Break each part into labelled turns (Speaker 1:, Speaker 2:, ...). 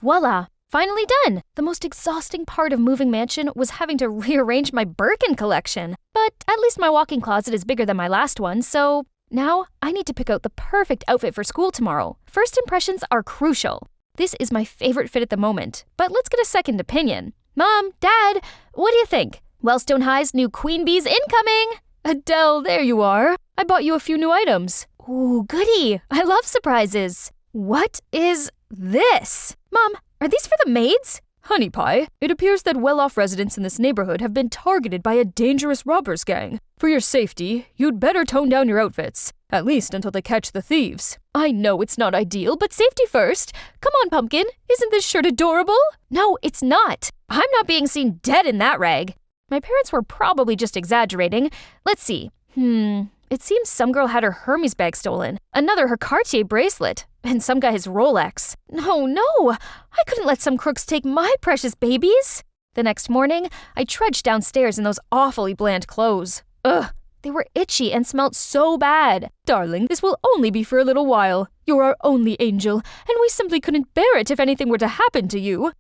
Speaker 1: Voila! Finally done! The most exhausting part of moving mansion was having to rearrange my Birkin collection. But at least my walk-in closet is bigger than my last one, so now I need to pick out the perfect outfit for school tomorrow. First impressions are crucial. This is my favorite fit at the moment, but let's get a second opinion. Mom, Dad, what do you think? Wellstone High's new Queen Bees incoming! Adele, there you are. I bought you a few new items. Ooh, goody. I love surprises. What is this? Mom, are these for the maids? Honey Pie, it appears that well-off residents in this neighborhood have been targeted by a dangerous robbers gang. For your safety, you'd better tone down your outfits, at least until they catch the thieves. I know it's not ideal, but safety first. Come on, Pumpkin, isn't this shirt adorable? No, it's not. I'm not being seen dead in that rag. My parents were probably just exaggerating. Let's see. It seems some girl had her Hermes bag stolen, another her Cartier bracelet, and some guy his Rolex. No, I couldn't let some crooks take my precious babies. The next morning, I trudged downstairs in those awfully bland clothes. Ugh, they were itchy and smelled so bad. Darling, this will only be for a little while. You're our only angel, and we simply couldn't bear it if anything were to happen to you.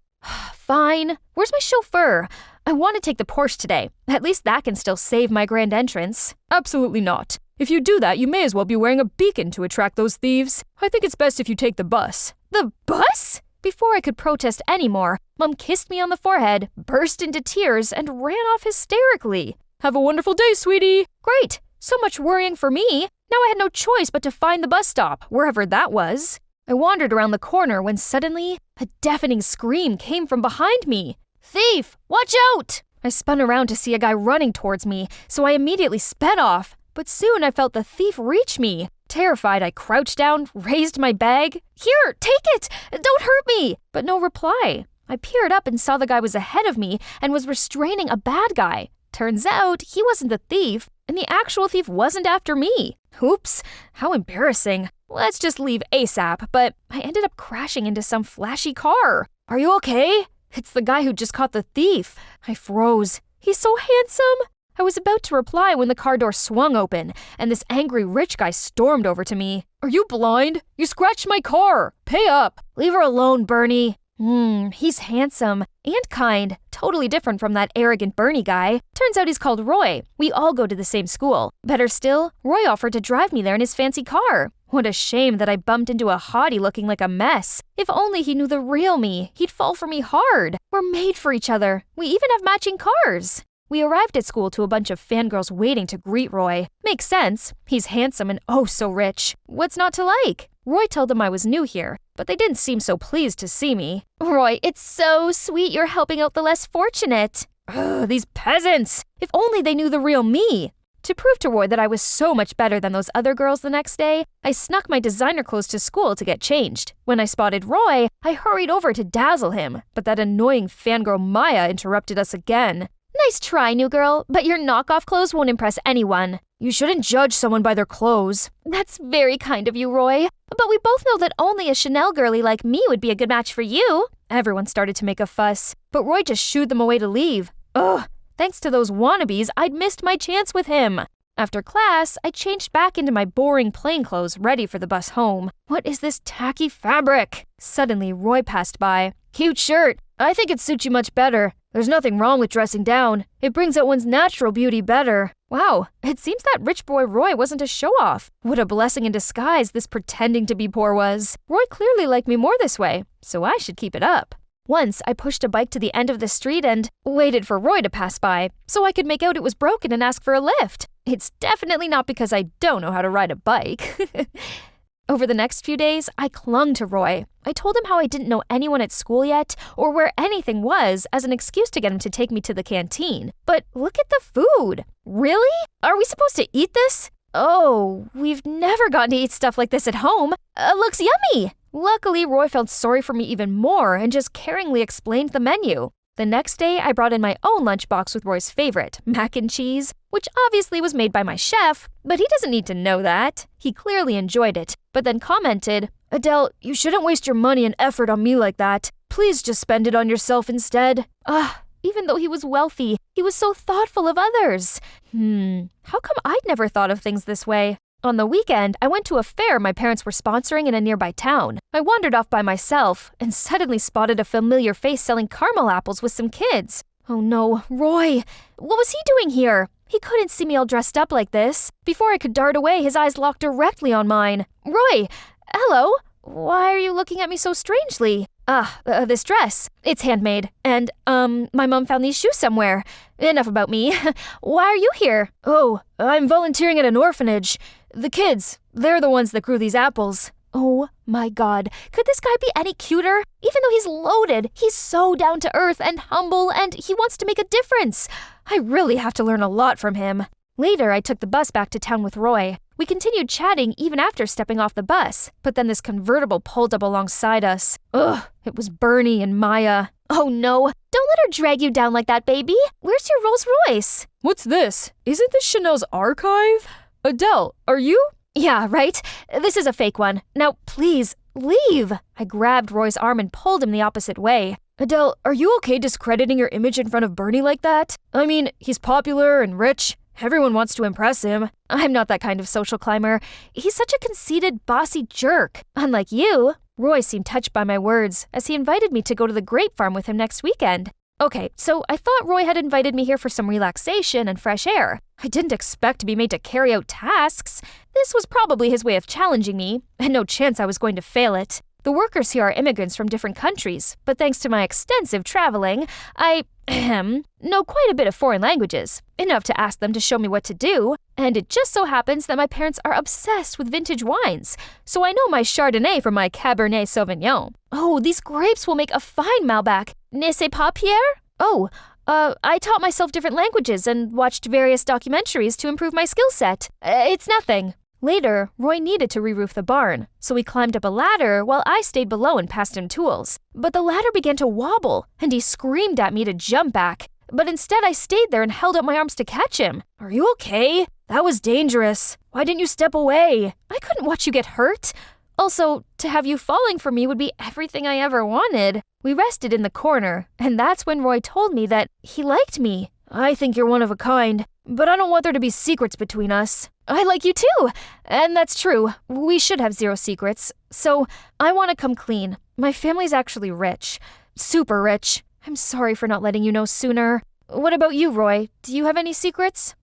Speaker 1: Fine. Where's my chauffeur? I want to take the Porsche today. At least that can still save my grand entrance. Absolutely not. If you do that, you may as well be wearing a beacon to attract those thieves. I think it's best if you take the bus. The bus? Before I could protest anymore, Mom kissed me on the forehead, burst into tears, and ran off hysterically. Have a wonderful day, sweetie. Great. So much worrying for me. Now I had no choice but to find the bus stop, wherever that was. I wandered around the corner when suddenly a deafening scream came from behind me. Thief! Watch out! I spun around to see a guy running towards me, so I immediately sped off. But soon I felt the thief reach me. Terrified, I crouched down, raised my bag. Here, take it! Don't hurt me! But no reply. I peered up and saw the guy was ahead of me and was restraining a bad guy. Turns out he wasn't the thief, and the actual thief wasn't after me. Oops, how embarrassing. Let's just leave ASAP, but I ended up crashing into some flashy car. Are you okay? It's the guy who just caught the thief. I froze. He's so handsome. I was about to reply when the car door swung open, and this angry rich guy stormed over to me. Are you blind? You scratched my car. Pay up. Leave her alone, Bernie. He's handsome and kind, totally different from that arrogant Bernie guy. Turns out he's called Roy. We all go to the same school. Better still, Roy offered to drive me there in his fancy car. What a shame that I bumped into a hottie looking like a mess. If only he knew the real me, he'd fall for me hard. We're made for each other. We even have matching cars. We arrived at school to a bunch of fangirls waiting to greet Roy. Makes sense. He's handsome and oh so rich. What's not to like? Roy told them I was new here, but they didn't seem so pleased to see me. Roy, it's so sweet you're helping out the less fortunate. Ugh, these peasants! If only they knew the real me. To prove to Roy that I was so much better than those other girls the next day, I snuck my designer clothes to school to get changed. When I spotted Roy, I hurried over to dazzle him, but that annoying fangirl Maya interrupted us again. Nice try, new girl, but your knockoff clothes won't impress anyone. You shouldn't judge someone by their clothes. That's very kind of you, Roy. But we both know that only a Chanel girly like me would be a good match for you. Everyone started to make a fuss, but Roy just shooed them away to leave. Ugh, thanks to those wannabes, I'd missed my chance with him. After class, I changed back into my boring plain clothes ready for the bus home. What is this tacky fabric? Suddenly, Roy passed by. Cute shirt. I think it suits you much better. There's nothing wrong with dressing down. It brings out one's natural beauty better. Wow, it seems that rich boy Roy wasn't a show-off. What a blessing in disguise this pretending to be poor was. Roy clearly liked me more this way, so I should keep it up. Once, I pushed a bike to the end of the street and waited for Roy to pass by, so I could make out it was broken and ask for a lift. It's definitely not because I don't know how to ride a bike. Over the next few days, I clung to Roy. I told him how I didn't know anyone at school yet, or where anything was, as an excuse to get him to take me to the canteen. But look at the food. Really? Are we supposed to eat this? Oh, we've never gotten to eat stuff like this at home. Looks yummy! Luckily, Roy felt sorry for me even more and just caringly explained the menu. The next day, I brought in my own lunchbox with Roy's favorite, mac and cheese, which obviously was made by my chef, but he doesn't need to know that. He clearly enjoyed it, but then commented, Adele, you shouldn't waste your money and effort on me like that. Please just spend it on yourself instead. Even though he was wealthy, he was so thoughtful of others. How come I'd never thought of things this way? On the weekend, I went to a fair my parents were sponsoring in a nearby town. I wandered off by myself and suddenly spotted a familiar face selling caramel apples with some kids. Oh no, Roy! What was he doing here? He couldn't see me all dressed up like this. Before I could dart away, his eyes locked directly on mine. Roy! Hello? Why are you looking at me so strangely? This dress. It's handmade. And, my mom found these shoes somewhere. Enough about me. Why are you here? Oh, I'm volunteering at an orphanage. The kids, they're the ones that grew these apples. Oh my God, could this guy be any cuter? Even though he's loaded, he's so down to earth and humble, and he wants to make a difference. I really have to learn a lot from him. Later, I took the bus back to town with Roy. We continued chatting even after stepping off the bus, but then this convertible pulled up alongside us. Ugh, it was Bernie and Maya. Oh no, don't let her drag you down like that, baby. Where's your Rolls Royce?
Speaker 2: What's this? Isn't this Chanel's archive? Adele, are you?
Speaker 1: Yeah, right? This is a fake one. Now, please, leave. I grabbed Roy's arm and pulled him the opposite way.
Speaker 2: Adele, are you okay discrediting your image in front of Bernie like that? I mean, he's popular and rich. Everyone wants to impress him.
Speaker 1: I'm not that kind of social climber. He's such a conceited, bossy jerk. Unlike you. Roy seemed touched by my words, as he invited me to go to the grape farm with him next weekend. Okay, so I thought Roy had invited me here for some relaxation and fresh air. I didn't expect to be made to carry out tasks. This was probably his way of challenging me, and no chance I was going to fail it. The workers here are immigrants from different countries, but thanks to my extensive traveling, I know quite a bit of foreign languages, enough to ask them to show me what to do, and it just so happens that my parents are obsessed with vintage wines, so I know my Chardonnay from my Cabernet Sauvignon. Oh, these grapes will make a fine Malbec. Ne sais pas, Pierre? Oh, I taught myself different languages and watched various documentaries to improve my skill set. It's nothing. Later, Roy needed to re-roof the barn, so he climbed up a ladder while I stayed below and passed him tools. But the ladder began to wobble, and he screamed at me to jump back. But instead, I stayed there and held out my arms to catch him. Are you okay? That was dangerous. Why didn't you step away? I couldn't watch you get hurt. Also, to have you falling for me would be everything I ever wanted. We rested in the corner, and that's when Roy told me that he liked me. I think you're one of a kind, but I don't want there to be secrets between us. I like you too, and that's true. We should have zero secrets. So, I want to come clean. My family's actually rich. Super rich. I'm sorry for not letting you know sooner. What about you, Roy? Do you have any secrets?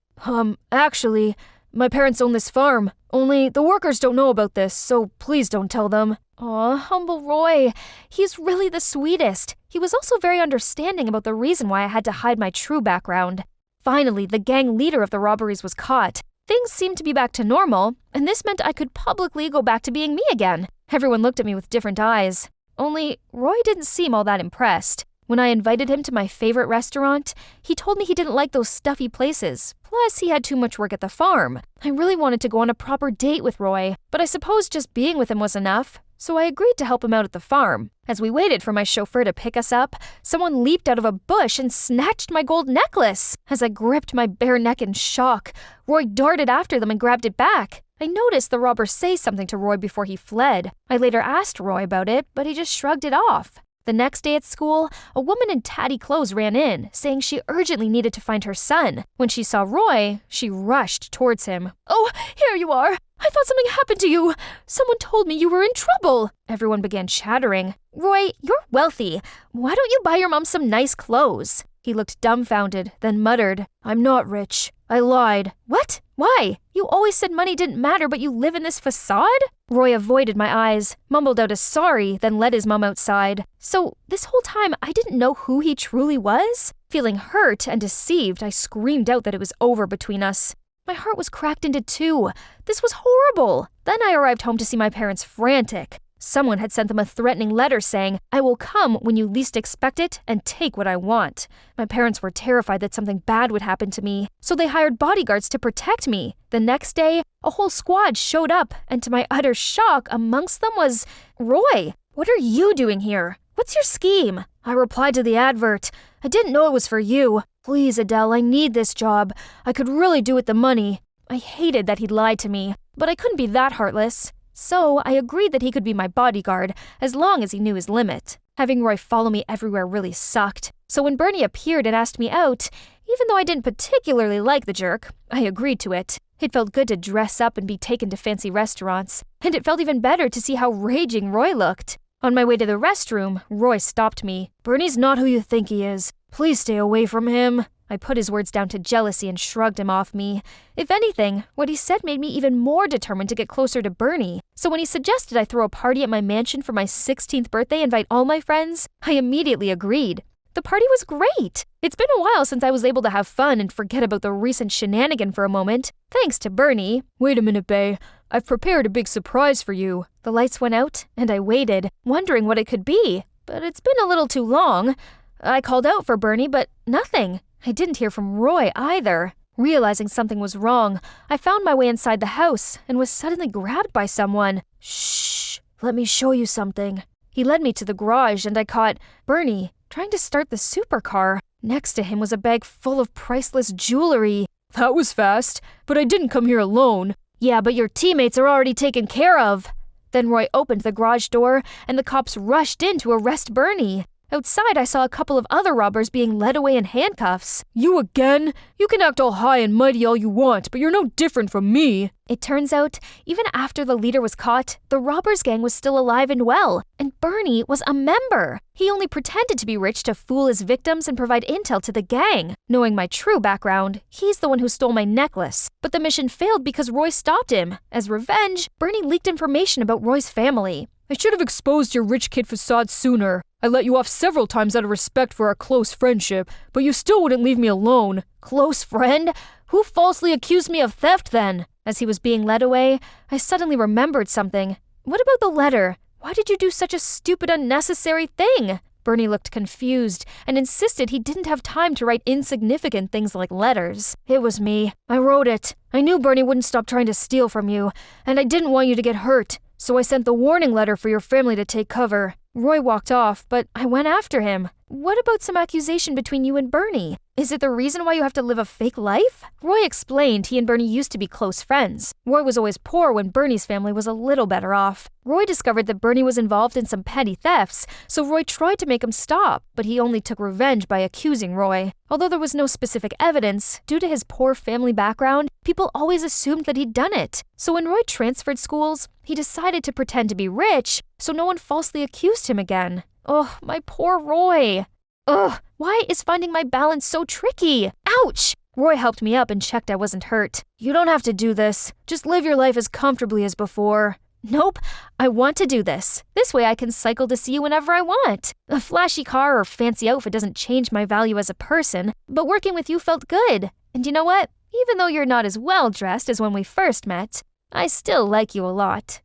Speaker 2: Actually, my parents own this farm. Only the workers don't know about this, so please don't tell them.
Speaker 1: Aw, humble Roy. He's really the sweetest. He was also very understanding about the reason why I had to hide my true background. Finally, the gang leader of the robberies was caught. Things seemed to be back to normal, and this meant I could publicly go back to being me again. Everyone looked at me with different eyes. Only, Roy didn't seem all that impressed. When I invited him to my favorite restaurant, he told me he didn't like those stuffy places. Plus, he had too much work at the farm. I really wanted to go on a proper date with Roy, but I suppose just being with him was enough. So I agreed to help him out at the farm. As we waited for my chauffeur to pick us up, someone leaped out of a bush and snatched my gold necklace. As I gripped my bare neck in shock, Roy darted after them and grabbed it back. I noticed the robber say something to Roy before he fled. I later asked Roy about it, but he just shrugged it off. The next day at school, a woman in tatty clothes ran in, saying she urgently needed to find her son. When she saw Roy, she rushed towards him. "Oh, here you are! I thought something happened to you! Someone told me you were in trouble!" Everyone began chattering. "Roy, you're wealthy. Why don't you buy your mom some nice clothes?" He looked dumbfounded, then muttered, "I'm not rich. I lied." "What? Why? You always said money didn't matter, but you live in this facade?" Roy avoided my eyes, mumbled out a sorry, then led his mom outside. So this whole time, I didn't know who he truly was? Feeling hurt and deceived, I screamed out that it was over between us. My heart was cracked into two. This was horrible. Then I arrived home to see my parents frantic. Someone had sent them a threatening letter saying, "I will come when you least expect it and take what I want." My parents were terrified that something bad would happen to me, so they hired bodyguards to protect me. The next day, a whole squad showed up, and to my utter shock, amongst them was Roy. "What are you doing here? What's your scheme?" I replied to the advert. "I didn't know it was for you. Please, Adele, I need this job. I could really do with the money." I hated that he'd lied to me, but I couldn't be that heartless. So I agreed that he could be my bodyguard, as long as he knew his limit. Having Roy follow me everywhere really sucked. So when Bernie appeared and asked me out, even though I didn't particularly like the jerk, I agreed to it. It felt good to dress up and be taken to fancy restaurants, and it felt even better to see how raging Roy looked. On my way to the restroom, Roy stopped me. "Bernie's not who you think he is. Please stay away from him." I put his words down to jealousy and shrugged him off me. If anything, what he said made me even more determined to get closer to Bernie. So when he suggested I throw a party at my mansion for my 16th birthday and invite all my friends, I immediately agreed. The party was great. It's been a while since I was able to have fun and forget about the recent shenanigan for a moment, thanks to Bernie. "Wait a minute, Bae. I've prepared a big surprise for you." The lights went out, and I waited, wondering what it could be. But it's been a little too long. I called out for Bernie, but nothing. I didn't hear from Roy either. Realizing something was wrong, I found my way inside the house and was suddenly grabbed by someone. "Shh, let me show you something." He led me to the garage and I caught Bernie trying to start the supercar. Next to him was a bag full of priceless jewelry. "That was fast, but I didn't come here alone." "Yeah, but your teammates are already taken care of." Then Roy opened the garage door and the cops rushed in to arrest Bernie. Outside, I saw a couple of other robbers being led away in handcuffs. "You again? You can act all high and mighty all you want, but you're no different from me." It turns out, even after the leader was caught, the robbers gang was still alive and well, and Bernie was a member. He only pretended to be rich to fool his victims and provide intel to the gang. Knowing my true background, he's the one who stole my necklace. But the mission failed because Roy stopped him. As revenge, Bernie leaked information about Roy's family. "I should have exposed your rich kid facade sooner. I let you off several times out of respect for our close friendship, but you still wouldn't leave me alone." "Close friend? Who falsely accused me of theft then?" As he was being led away, I suddenly remembered something. "What about the letter? Why did you do such a stupid, unnecessary thing?" Bernie looked confused and insisted he didn't have time to write insignificant things like letters. "It was me. I wrote it. I knew Bernie wouldn't stop trying to steal from you, and I didn't want you to get hurt. So I sent the warning letter for your family to take cover." Roy walked off, but I went after him. "What about some accusation between you and Bernie? Is it the reason why you have to live a fake life?" Roy explained he and Bernie used to be close friends. Roy was always poor when Bernie's family was a little better off. Roy discovered that Bernie was involved in some petty thefts, so Roy tried to make him stop, but he only took revenge by accusing Roy. Although there was no specific evidence, due to his poor family background, people always assumed that he'd done it. So when Roy transferred schools, he decided to pretend to be rich, so no one falsely accused him again. Oh, my poor Roy. Ugh, why is finding my balance so tricky? Ouch! Roy helped me up and checked I wasn't hurt. "You don't have to do this. Just live your life as comfortably as before." "Nope, I want to do this. This way I can cycle to see you whenever I want. A flashy car or fancy outfit doesn't change my value as a person, but working with you felt good. And you know what? Even though you're not as well dressed as when we first met, I still like you a lot."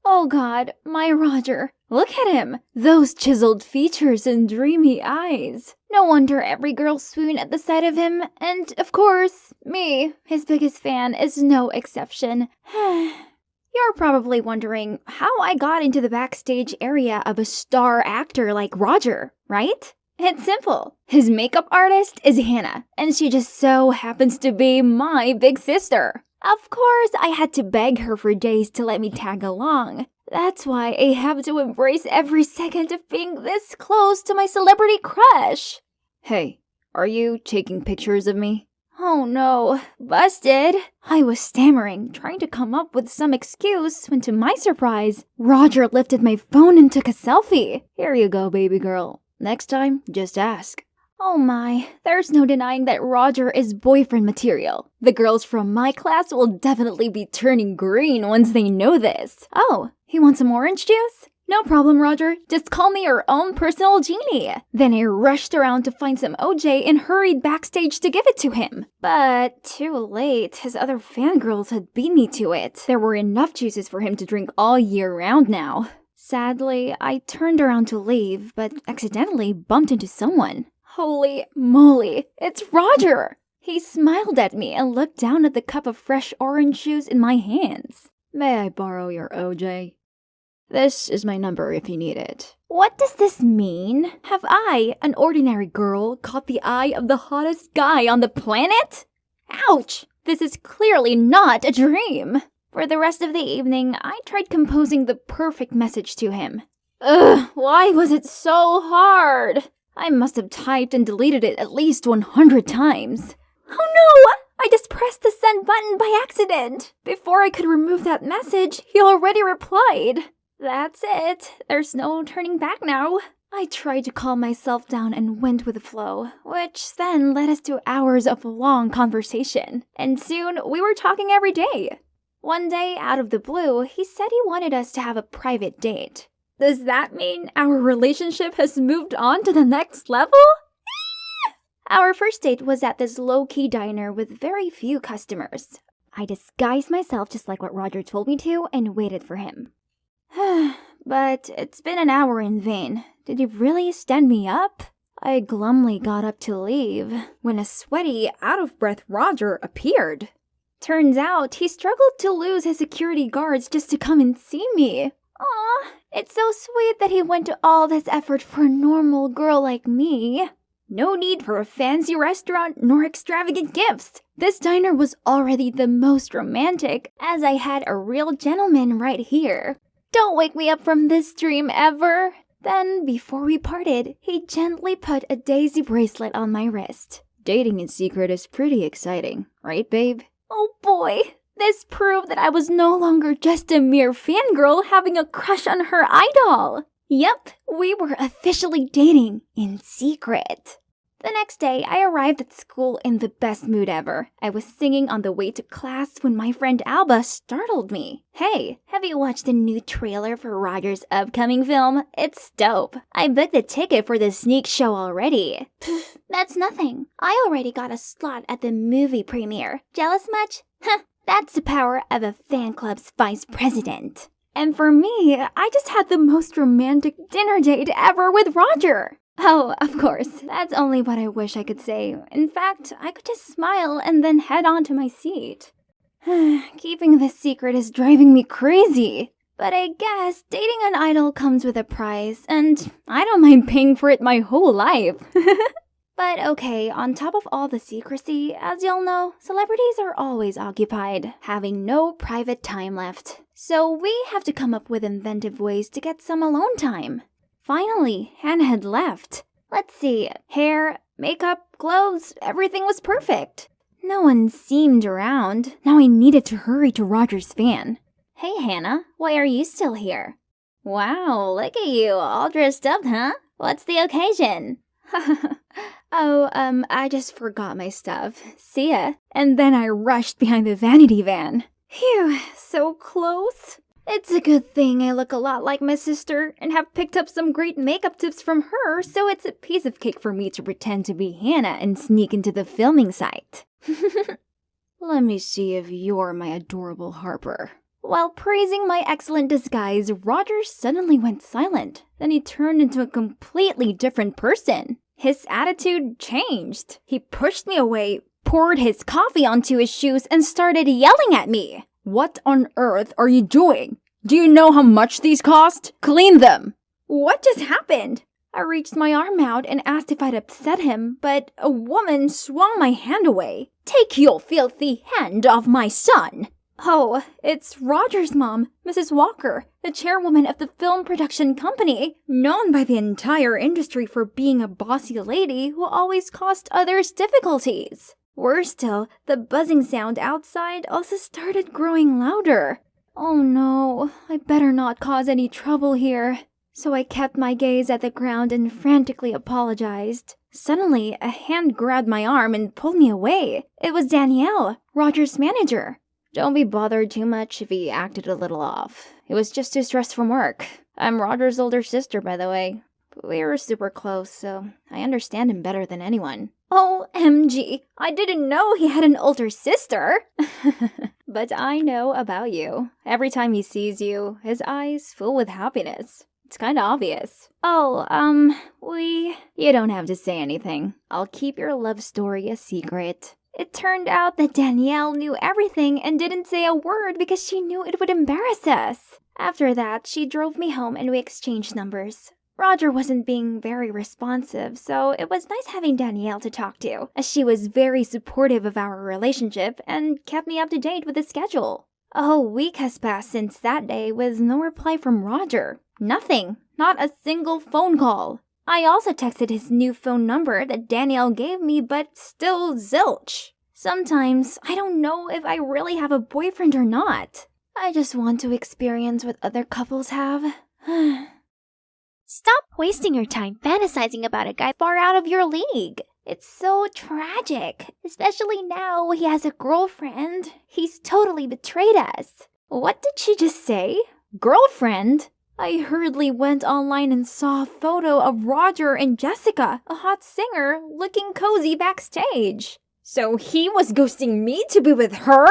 Speaker 3: Oh God, my Roger. Look at him. Those chiseled features and dreamy eyes. No wonder every girl swooned at the sight of him. And, of course, me, his biggest fan, is no exception. You're probably wondering how I got into the backstage area of a star actor like Roger, right? It's simple. His makeup artist is Hannah, and she just so happens to be my big sister. Of course, I had to beg her for days to let me tag along. That's why I have to embrace every second of being this close to my celebrity crush. Hey, are you taking pictures of me? Oh no, busted. I was stammering, trying to come up with some excuse, when to my surprise, Roger lifted my phone and took a selfie. Here you go, baby girl. Next time, just ask. Oh my, there's no denying that Roger is boyfriend material. The girls from my class will definitely be turning green once they know this. Oh, you want some orange juice? No problem, Roger. Just call me your own personal genie. Then I rushed around to find some OJ and hurried backstage to give it to him. But too late, his other fangirls had beat me to it. There were enough juices for him to drink all year round now. Sadly, I turned around to leave, but accidentally bumped into someone. Holy moly, it's Roger! He smiled at me and looked down at the cup of fresh orange juice in my hands. May I borrow your OJ? This is my number if you need it. What does this mean? Have I, an ordinary girl, caught the eye of the hottest guy on the planet? Ouch! This is clearly not a dream. For the rest of the evening, I tried composing the perfect message to him. Ugh, why was it so hard? I must have typed and deleted it at least 100 times. Oh no! I just pressed the send button by accident. Before I could remove that message, he already replied. That's it. There's no turning back now. I tried to calm myself down and went with the flow, which then led us to hours of long conversation. And soon, we were talking every day. One day, out of the blue, he said he wanted us to have a private date. Does that mean our relationship has moved on to the next level? Our first date was at this low-key diner with very few customers. I disguised myself just like what Roger told me to and waited for him. But it's been an hour in vain. Did he really stand me up? I glumly got up to leave when a sweaty, out-of-breath Roger appeared. Turns out he struggled to lose his security guards just to come and see me. Aw, it's so sweet that he went to all this effort for a normal girl like me. No need for a fancy restaurant nor extravagant gifts. This diner was already the most romantic, as I had a real gentleman right here. Don't wake me up from this dream ever. Then, before we parted, he gently put a daisy bracelet on my wrist. Dating in secret is pretty exciting, right, babe? Oh boy, this proved that I was no longer just a mere fangirl having a crush on her idol. Yep, we were officially dating in secret. The next day, I arrived at school in the best mood ever. I was singing on the way to class when my friend Alba startled me. Hey, have you watched the new trailer for Roger's upcoming film? It's dope. I booked the ticket for the sneak show already. Pfft, that's nothing. I already got a slot at the movie premiere. Jealous much? Huh, that's the power of a fan club's vice president. And for me, I just had the most romantic dinner date ever with Roger. Oh, of course, that's only what I wish I could say. In fact, I could just smile and then head on to my seat. Keeping this secret is driving me crazy. But I guess dating an idol comes with a price, and I don't mind paying for it my whole life. But okay, on top of all the secrecy, as y'all know, celebrities are always occupied, having no private time left. So we have to come up with inventive ways to get some alone time. Finally, Hannah had left. Let's see, hair, makeup, clothes, everything was perfect. No one seemed around. Now I needed to hurry to Roger's van. Hey Hannah, why are you still here? Wow, look at you, all dressed up, huh? What's the occasion? I just forgot my stuff. See ya. And then I rushed behind the vanity van. Phew, so close. It's a good thing I look a lot like my sister and have picked up some great makeup tips from her, so it's a piece of cake for me to pretend to be Hannah and sneak into the filming site. Let me see if you're my adorable Harper. While praising my excellent disguise, Roger suddenly went silent. Then he turned into a completely different person. His attitude changed. He pushed me away, poured his coffee onto his shoes, and started yelling at me. What on earth are you doing? Do you know how much these cost? Clean them! What just happened? I reached my arm out and asked if I'd upset him, but a woman swung my hand away. Take your filthy hand off my son! Oh, it's Roger's mom, Mrs. Walker, the chairwoman of the film production company, known by the entire industry for being a bossy lady who always caused others difficulties. Worse still, the buzzing sound outside also started growing louder. Oh no, I better not cause any trouble here. So I kept my gaze at the ground and frantically apologized. Suddenly, a hand grabbed my arm and pulled me away. It was Danielle, Roger's manager. Don't be bothered too much if he acted a little off. It was just too stressed from work. I'm Roger's older sister, by the way. But we were super close, so I understand him better than anyone. OMG, I didn't know he had an older sister. But I know about you. Every time he sees you, his eyes fill with happiness. It's kinda obvious. You don't have to say anything. I'll keep your love story a secret. It turned out that Danielle knew everything and didn't say a word because she knew it would embarrass us. After that, she drove me home and we exchanged numbers. Roger wasn't being very responsive, so it was nice having Danielle to talk to, as she was very supportive of our relationship and kept me up to date with the schedule. A whole week has passed since that day with no reply from Roger. Nothing. Not a single phone call. I also texted his new phone number that Danielle gave me, but still zilch. Sometimes I don't know if I really have a boyfriend or not. I just want to experience what other couples have.
Speaker 4: Stop wasting your time fantasizing about a guy
Speaker 3: Far out of your league. It's so tragic, especially now he has a girlfriend. He's totally betrayed us. What did she just say? Girlfriend? I hurriedly went online and saw a photo of Roger and Jessica, a hot singer, looking cozy backstage. So he was ghosting me to be with her?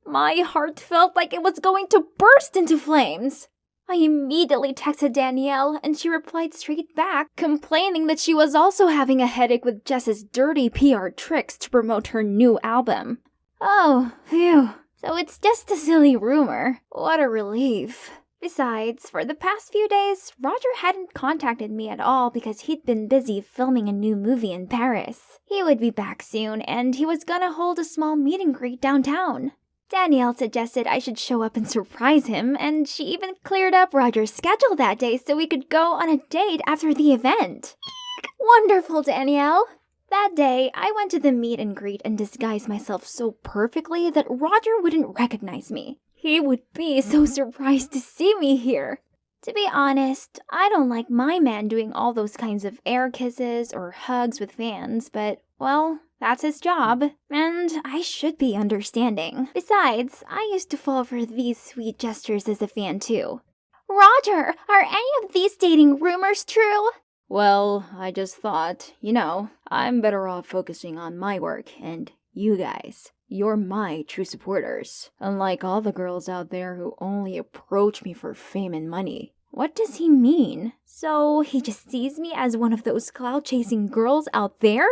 Speaker 3: My heart felt like it was going to burst into flames. I immediately texted Danielle and she replied straight back, complaining that she was also having a headache with Jess's dirty PR tricks to promote her new album. Oh, phew. So it's just a silly rumor. What a relief. Besides, for the past few days, Roger hadn't contacted me at all because he'd been busy filming a new movie in Paris. He would be back soon and he was gonna hold a small meet and greet downtown. Danielle suggested I should show up and surprise him, and she even cleared up Roger's schedule that day so we could go on a date after the event. Wonderful, Danielle! That day, I went to the meet and greet and disguised myself so perfectly that Roger wouldn't recognize me. He would be so surprised to see me here. To be honest, I don't like my man doing all those kinds of air kisses or hugs with fans, but, well, that's his job, and I should be understanding. Besides, I used to fall for these sweet gestures as a fan too. Roger, are any of these dating rumors true? Well, I just thought, I'm better off focusing on my work and you guys. You're my true supporters, unlike all the girls out there who only approach me for fame and money. What does he mean? So he just sees me as one of those cloud-chasing girls out there?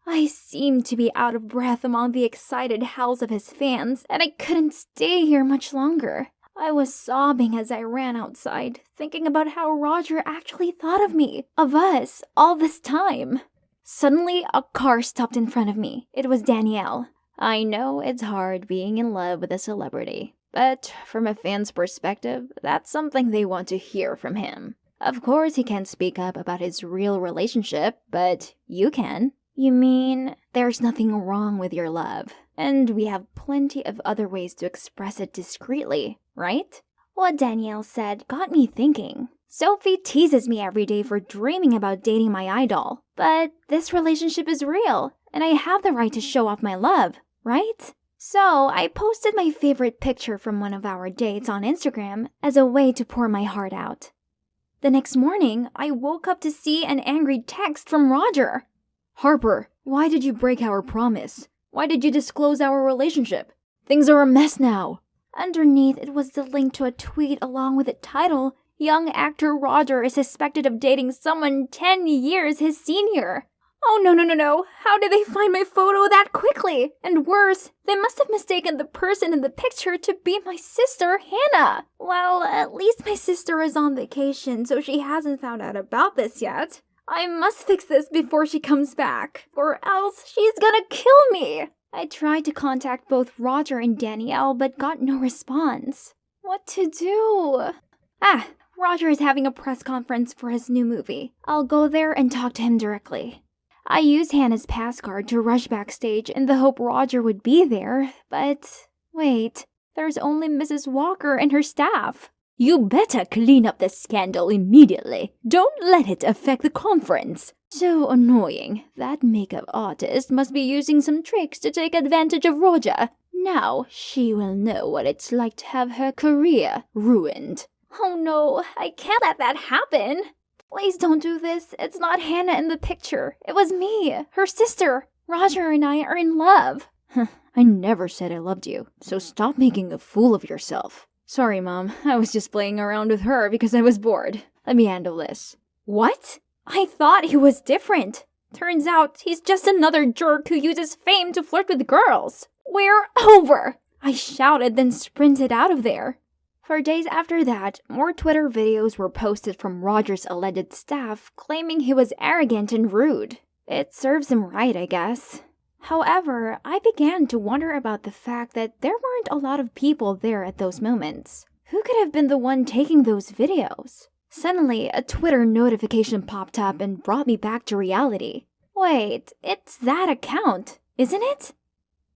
Speaker 3: I seemed to be out of breath among the excited howls of his fans, and I couldn't stay here much longer. I was sobbing as I ran outside, thinking about how Roger actually thought of me, of us, all this time. Suddenly, a car stopped in front of me. It was Danielle. I know it's hard being in love with a celebrity, but from a fan's perspective, that's something they want to hear from him. Of course, he can't speak up about his real relationship, but you can. You mean there's nothing wrong with your love, and we have plenty of other ways to express it discreetly, right? What Danielle said got me thinking. Sophie teases me every day for dreaming about dating my idol, but this relationship is real, and I have the right to show off my love, right? So I posted my favorite picture from one of our dates on Instagram as a way to pour my heart out. The next morning, I woke up to see an angry text from Roger. Harper, why did you break our promise? Why did you disclose our relationship? Things are a mess now. Underneath, it was the link to a tweet along with the title, Young actor Roger is suspected of dating someone 10 years his senior. Oh, no. How did they find my photo that quickly? And worse, they must have mistaken the person in the picture to be my sister, Hannah. Well, at least my sister is on vacation, so she hasn't found out about this yet. I must fix this before she comes back, or else she's gonna kill me. I tried to contact both Roger and Danielle, but got no response. What to do? Roger is having a press conference for his new movie. I'll go there and talk to him directly. I used Hannah's pass card to rush backstage in the hope Roger would be there, but wait, there's only Mrs. Walker and her staff. You better clean up this scandal immediately. Don't let it affect the conference. So annoying. That makeup artist must be using some tricks to take advantage of Roger. Now she will know what it's like to have her career ruined. Oh no, I can't let that happen. Please don't do this. It's not Hannah in the picture. It was me, her sister. Roger and I are in love. I never said I loved you, so stop making a fool of yourself. Sorry, Mom. I was just playing around with her because I was bored. Let me handle this. What? I thought he was different. Turns out he's just another jerk who uses fame to flirt with girls. We're over! I shouted, then sprinted out of there. For days after that, more Twitter videos were posted from Roger's alleged staff claiming he was arrogant and rude. It serves him right, I guess. However, I began to wonder about the fact that there weren't a lot of people there at those moments. Who could have been the one taking those videos? Suddenly, a Twitter notification popped up and brought me back to reality. Wait, it's that account, isn't it?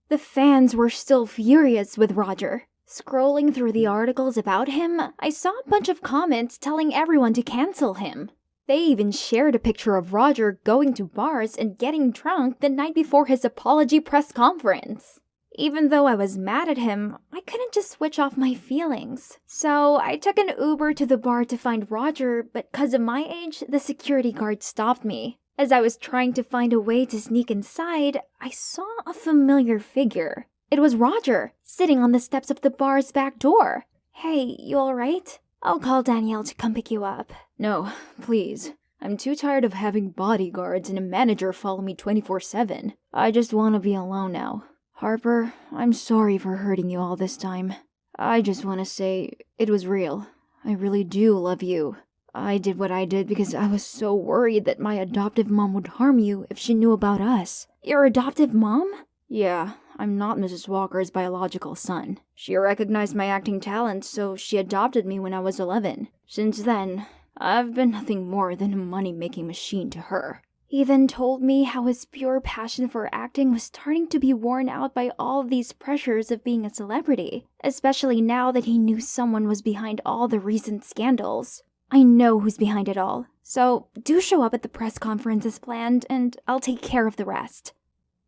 Speaker 3: The fans were still furious with Roger. Scrolling through the articles about him, I saw a bunch of comments telling everyone to cancel him. They even shared a picture of Roger going to bars and getting drunk the night before his apology press conference. Even though I was mad at him, I couldn't just switch off my feelings. So I took an Uber to the bar to find Roger, but because of my age, the security guard stopped me. As I was trying to find a way to sneak inside, I saw a familiar figure. It was Roger, sitting on the steps of the bar's back door. Hey, you alright? I'll call Danielle to come pick you up. No, please. I'm too tired of having bodyguards and a manager follow me 24/7. I just want to be alone now. Harper, I'm sorry for hurting you all this time. I just want to say it was real. I really do love you. I did what I did because I was so worried that my adoptive mom would harm you if she knew about us. Your adoptive mom? Yeah, I'm not Mrs. Walker's biological son. She recognized my acting talent, so she adopted me when I was 11. Since then, I've been nothing more than a money-making machine to her. He then told me how his pure passion for acting was starting to be worn out by all these pressures of being a celebrity, especially now that he knew someone was behind all the recent scandals. I know who's behind it all, so do show up at the press conference as planned, and I'll take care of the rest.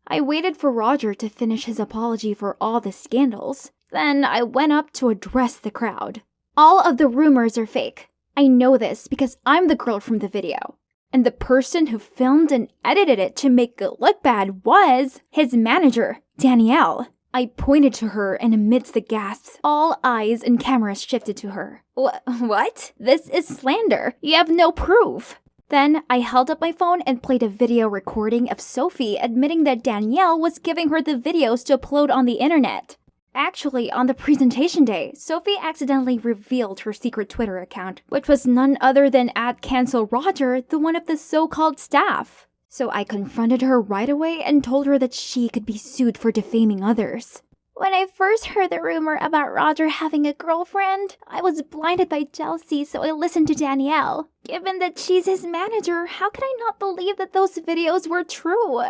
Speaker 3: I waited for Roger to finish his apology for all the scandals. Then I went up to address the crowd. All of the rumors are fake. I know this because I'm the girl from the video. And the person who filmed and edited it to make it look bad was his manager, Danielle. I pointed to her, and amidst the gasps, all eyes and cameras shifted to her. What? This is slander. You have no proof. Then I held up my phone and played a video recording of Sophie admitting that Danielle was giving her the videos to upload on the internet. Actually, on the presentation day, Sophie accidentally revealed her secret Twitter account, which was none other than @CancelRoger, the one of the so-called staff. So I confronted her right away and told her that she could be sued for defaming others. When I first heard the rumor about Roger having a girlfriend, I was blinded by jealousy, so I listened to Danielle. Given that she's his manager, how could I not believe that those videos were true?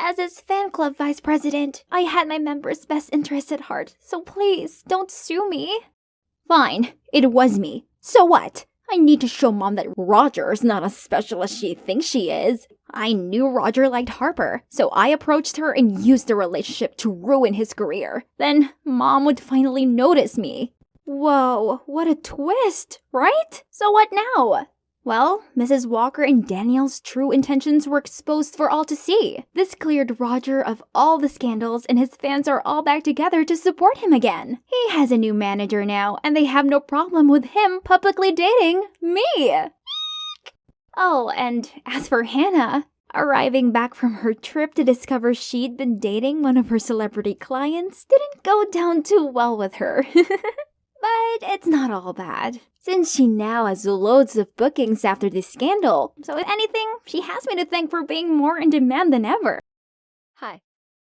Speaker 3: As his fan club vice president, I had my members' best interests at heart, so please, don't sue me. Fine, it was me. So what? I need to show Mom that Roger is not as special as she thinks she is. I knew Roger liked Harper, so I approached her and used the relationship to ruin his career. Then Mom would finally notice me. Whoa, what a twist, right? So what now? Well, Mrs. Walker and Danielle's true intentions were exposed for all to see. This cleared Roger of all the scandals, and his fans are all back together to support him again. He has a new manager now, and they have no problem with him publicly dating me. Oh, and as for Hannah, arriving back from her trip to discover she'd been dating one of her celebrity clients didn't go down too well with her. But it's not all bad, since she now has loads of bookings after this scandal. So if anything, she has me to thank for being more in demand than ever.
Speaker 2: Hi,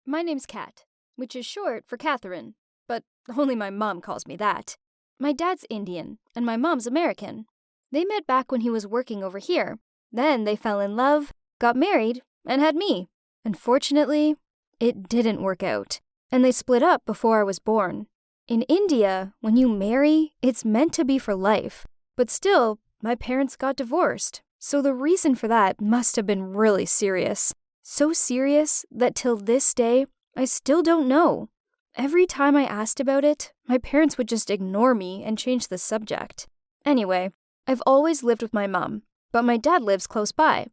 Speaker 2: my name's Kat, which is short for Catherine, but only my mom calls me that. My dad's Indian, and my mom's American. They met back when he was working over here. Then they fell in love, got married, and had me. Unfortunately, it didn't work out, and they split up before I was born. In India, when you marry, it's meant to be for life. But still, my parents got divorced, so the reason for that must have been really serious. So serious that till this day, I still don't know. Every time I asked about it, my parents would just ignore me and change the subject. Anyway, I've always lived with my mom, but my dad lives close by.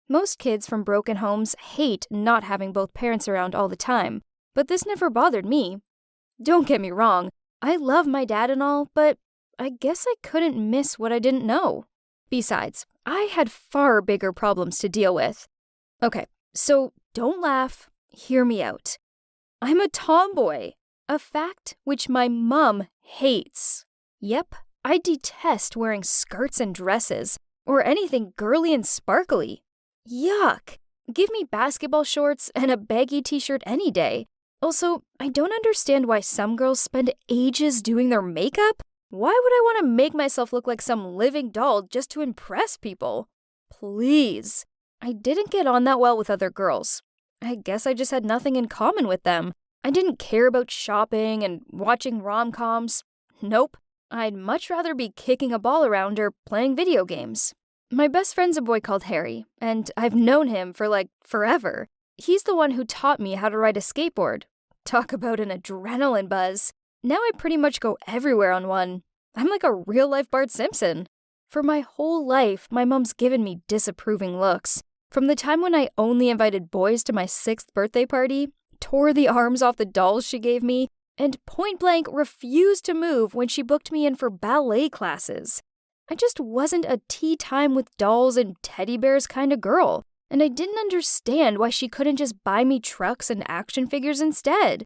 Speaker 2: Most kids from broken homes hate not having both parents around all the time, but this never bothered me. Don't get me wrong, I love my dad and all, but I guess I couldn't miss what I didn't know. Besides, I had far bigger problems to deal with. Okay, so don't laugh, hear me out. I'm a tomboy, a fact which my mom hates. Yep, I detest wearing skirts and dresses, or anything girly and sparkly. Yuck! Give me basketball shorts and a baggy t-shirt any day. Also, I don't understand why some girls spend ages doing their makeup. Why would I want to make myself look like some living doll just to impress people? Please. I didn't get on that well with other girls. I guess I just had nothing in common with them. I didn't care about shopping and watching rom-coms. Nope. I'd much rather be kicking a ball around or playing video games. My best friend's a boy called Harry, and I've known him for forever. He's the one who taught me how to ride a skateboard. Talk about an adrenaline buzz. Now I pretty much go everywhere on one. I'm like a real-life Bart Simpson. For my whole life, my mom's given me disapproving looks. From the time when I only invited boys to my 6th birthday party, tore the arms off the dolls she gave me, and point-blank refused to move when she booked me in for ballet classes. I just wasn't a tea time with dolls and teddy bears kind of girl, and I didn't understand why she couldn't just buy me trucks and action figures instead.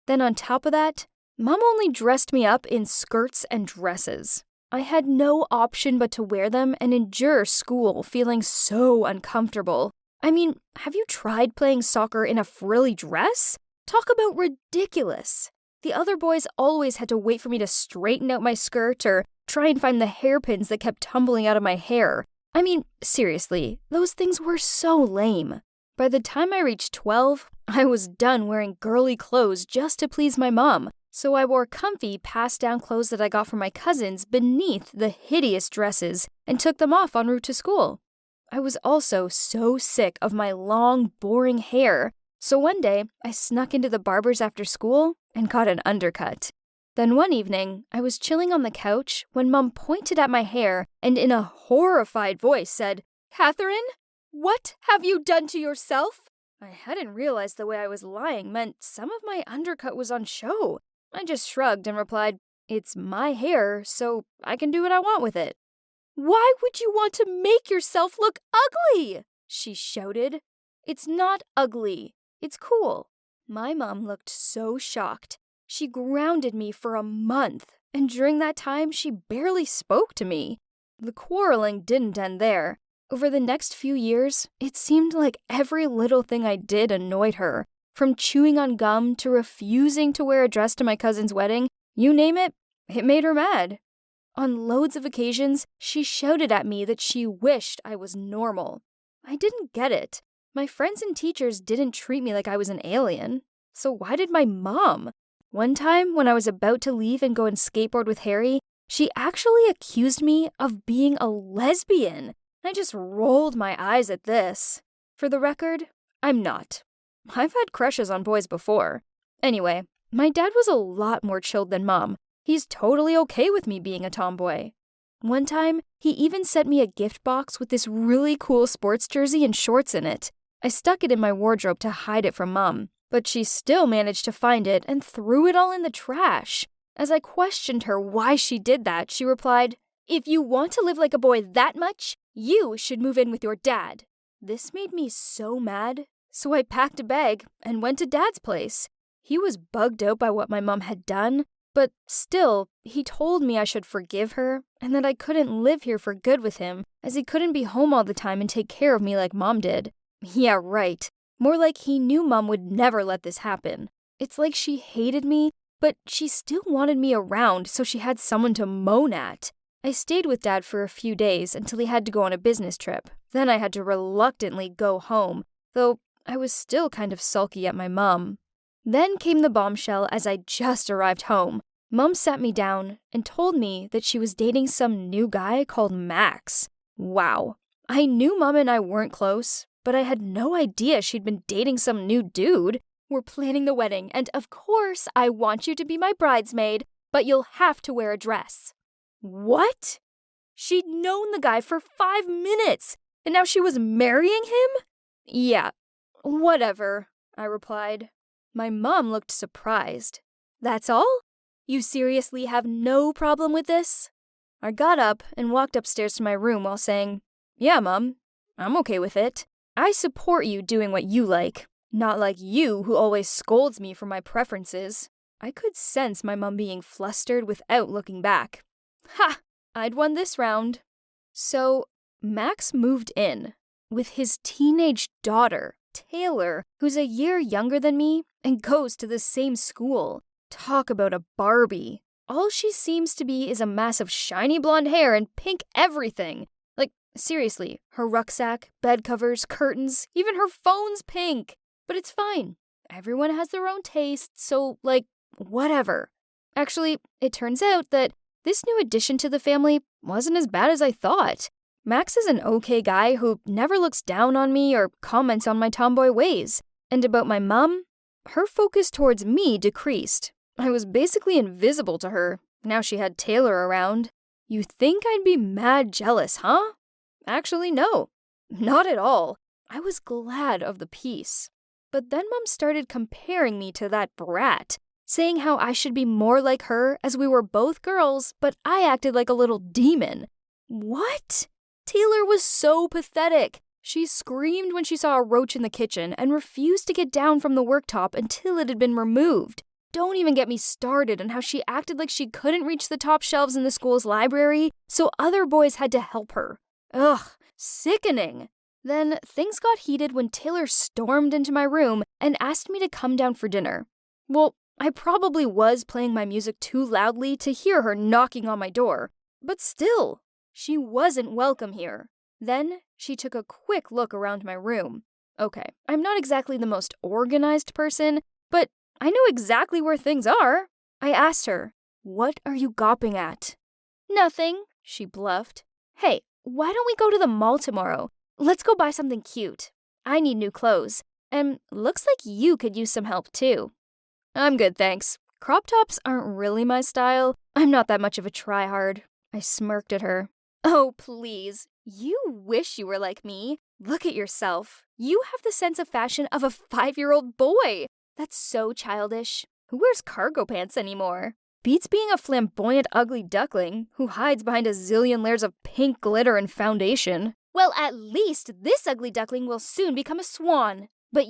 Speaker 2: Then on top of that, Mom only dressed me up in skirts and dresses. I had no option but to wear them and endure school feeling so uncomfortable. I mean, have you tried playing soccer in a frilly dress? Talk about ridiculous. The other boys always had to wait for me to straighten out my skirt or try and find the hairpins that kept tumbling out of my hair. I mean, seriously, those things were so lame. By the time I reached 12, I was done wearing girly clothes just to please my mom, so I wore comfy, passed-down clothes that I got from my cousins beneath the hideous dresses and took them off en route to school. I was also so sick of my long, boring hair, so one day I snuck into the barber's after school and got an undercut. Then one evening, I was chilling on the couch when Mom pointed at my hair and in a horrified voice said, "Catherine, what have you done to yourself?" I hadn't realized the way I was lying meant some of my undercut was on show. I just shrugged and replied, "It's my hair, so I can do what I want with it." "Why would you want to make yourself look ugly?" she shouted. "It's not ugly. It's cool." My mom looked so shocked. She grounded me for a month, and during that time, she barely spoke to me. The quarreling didn't end there. Over the next few years, it seemed like every little thing I did annoyed her. From chewing on gum to refusing to wear a dress to my cousin's wedding, you name it, it made her mad. On loads of occasions, she shouted at me that she wished I was normal. I didn't get it. My friends and teachers didn't treat me like I was an alien. So why did my mom? One time, when I was about to leave and go and skateboard with Harry, she actually accused me of being a lesbian. I just rolled my eyes at this. For the record, I'm not. I've had crushes on boys before. Anyway, my dad was a lot more chilled than Mom. He's totally okay with me being a tomboy. One time, he even sent me a gift box with this really cool sports jersey and shorts in it. I stuck it in my wardrobe to hide it from Mom, but she still managed to find it and threw it all in the trash. As I questioned her why she did that, she replied, "If you want to live like a boy that much, you should move in with your dad." This made me so mad, so I packed a bag and went to Dad's place. He was bugged out by what my mom had done, but still, he told me I should forgive her and that I couldn't live here for good with him, as he couldn't be home all the time and take care of me like Mom did. Yeah, right. More like he knew Mom would never let this happen. It's like she hated me, but she still wanted me around so she had someone to moan at. I stayed with Dad for a few days until he had to go on a business trip. Then I had to reluctantly go home, though I was still kind of sulky at my mom. Then came the bombshell as I just arrived home. Mom sat me down and told me that she was dating some new guy called Max. Wow. I knew Mom and I weren't close, but I had no idea she'd been dating some new dude. "We're planning the wedding, and of course I want you to be my bridesmaid, but you'll have to wear a dress." What? She'd known the guy for 5 minutes, and now she was marrying him? "Yeah, whatever," I replied. My mom looked surprised. "That's all? You seriously have no problem with this?" I got up and walked upstairs to my room while saying, "Yeah, Mom, I'm okay with it. I support you doing what you like, not like you who always scolds me for my preferences." I could sense my mom being flustered without looking back. Ha! I'd won this round. So, Max moved in with his teenage daughter, Taylor, who's a year younger than me and goes to the same school. Talk about a Barbie. All she seems to be is a mass of shiny blonde hair and pink everything. Like, seriously, her rucksack, bed covers, curtains, even her phone's pink. But it's fine. everyone has their own taste, so, whatever. Actually, it turns out that this new addition to the family wasn't as bad as I thought. Max is an okay guy who never looks down on me or comments on my tomboy ways. And about my mom, her focus towards me decreased. I was basically invisible to her, now she had Taylor around. You think I'd be mad jealous, huh? Actually, no. Not at all. I was glad of the peace. But then Mom started comparing me to that brat, saying how I should be more like her as we were both girls, but I acted like a little demon. What? Taylor was so pathetic. She screamed when she saw a roach in the kitchen and refused to get down from the worktop until it had been removed. Don't even get me started on how she acted like she couldn't reach the top shelves in the school's library, so other boys had to help her. Ugh, sickening. Then things got heated when Taylor stormed into my room and asked me to come down for dinner. Well, I probably was playing my music too loudly to hear her knocking on my door, but still, she wasn't welcome here. Then she took a quick look around my room. Okay, I'm not exactly the most organized person, but I know exactly where things are. I asked her, "What are you gawping at?" "Nothing," she bluffed. "Hey, why don't we go to the mall tomorrow? Let's go buy something cute. I need new clothes, and looks like you could use some help too." "I'm good, thanks. Crop tops aren't really my style. I'm not that much of a tryhard." I smirked at her. "Oh, please. You wish you were like me. Look at yourself. You have the sense of fashion of a 5-year-old boy. That's so childish. Who wears cargo pants anymore? Beats being a flamboyant ugly duckling who hides behind a zillion layers of pink glitter and foundation. Well, at least this ugly duckling will soon become a swan. But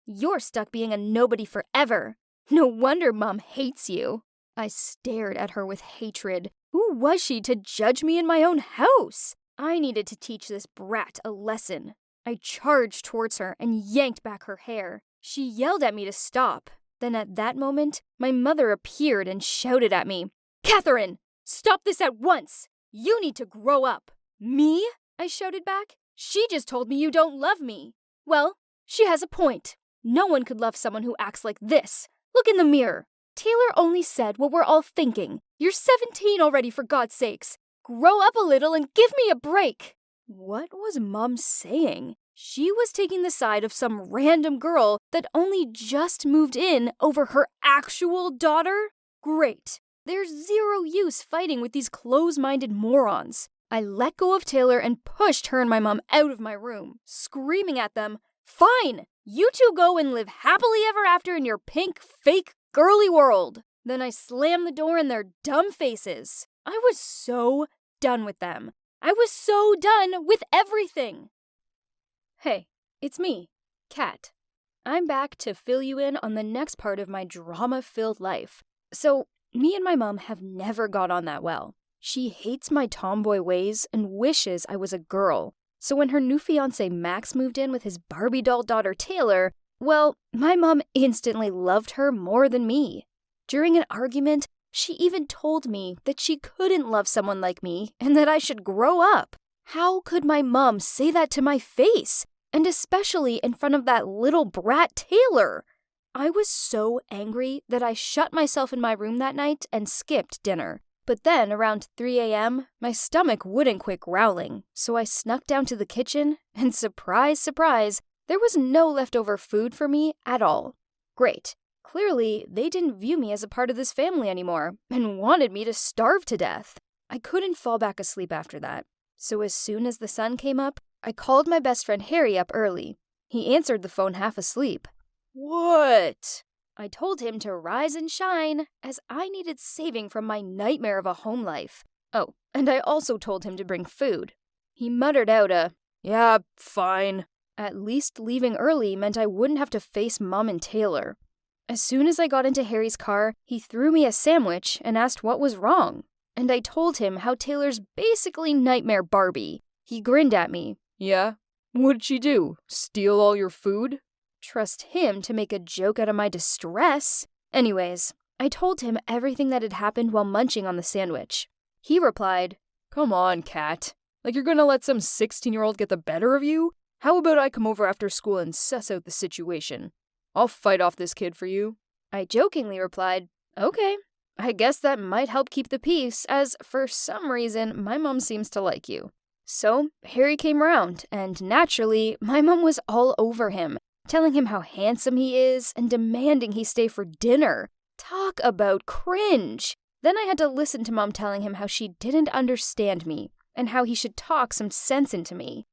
Speaker 2: you're stuck being a nobody forever. No wonder Mom hates you." I stared at her with hatred. Who was she to judge me in my own house? I needed to teach this brat a lesson. I charged towards her and yanked back her hair. She yelled at me to stop. Then at that moment, my mother appeared and shouted at me, "Catherine, stop this at once! You need to grow up." "Me?" I shouted back. "She just told me you don't love me." "Well, she has a point. No one could love someone who acts like this. Look in the mirror. Taylor only said what we're all thinking. You're 17 already, for God's sakes. Grow up a little and give me a break." What was Mom saying? She was taking the side of some random girl that only just moved in over her actual daughter? Great. There's zero use fighting with these close-minded morons. I let go of Taylor and pushed her and my mom out of my room, screaming at them, "Fine! You two go and live happily ever after in your pink, fake, girly world." Then I slammed the door in their dumb faces. I was so done with them. I was so done with everything. Hey, it's me, Kat. I'm back to fill you in on the next part of my drama-filled life. So, me and my mom have never got on that well. She hates my tomboy ways and wishes I was a girl. So when her new fiancé Max moved in with his Barbie doll daughter Taylor, well, my mom instantly loved her more than me. During an argument, she even told me that she couldn't love someone like me and that I should grow up. How could my mom say that to my face? And especially in front of that little brat Taylor. I was so angry that I shut myself in my room that night and skipped dinner. But then, around 3 a.m., my stomach wouldn't quit growling, so I snuck down to the kitchen, and surprise, surprise, there was no leftover food for me at all. Great. Clearly, they didn't view me as a part of this family anymore, and wanted me to starve to death. I couldn't fall back asleep after that, so as soon as the sun came up, I called my best friend Harry up early. He answered the phone half asleep. "What?" I told him to rise and shine, as I needed saving from my nightmare of a home life. Oh, and I also told him to bring food. He muttered out "Yeah, fine." At least leaving early meant I wouldn't have to face Mom and Taylor. As soon as I got into Harry's car, he threw me a sandwich and asked what was wrong. And I told him how Taylor's basically Nightmare Barbie. He grinned at me. "Yeah? What'd she do? Steal all your food?" Trust him to make a joke out of my distress. Anyways, I told him everything that had happened while munching on the sandwich. He replied, "Come on, Kat. Like you're gonna let some 16-year-old get the better of you? How about I come over after school and suss out the situation?" I'll fight off this kid for you." I jokingly replied, "Okay, I guess that might help keep the peace, as for some reason my mom seems to like you." So Harry came around, and naturally, my mom was all over him, telling him how handsome he is and demanding he stay for dinner. Talk about cringe! Then I had to listen to Mom telling him how she didn't understand me and how he should talk some sense into me.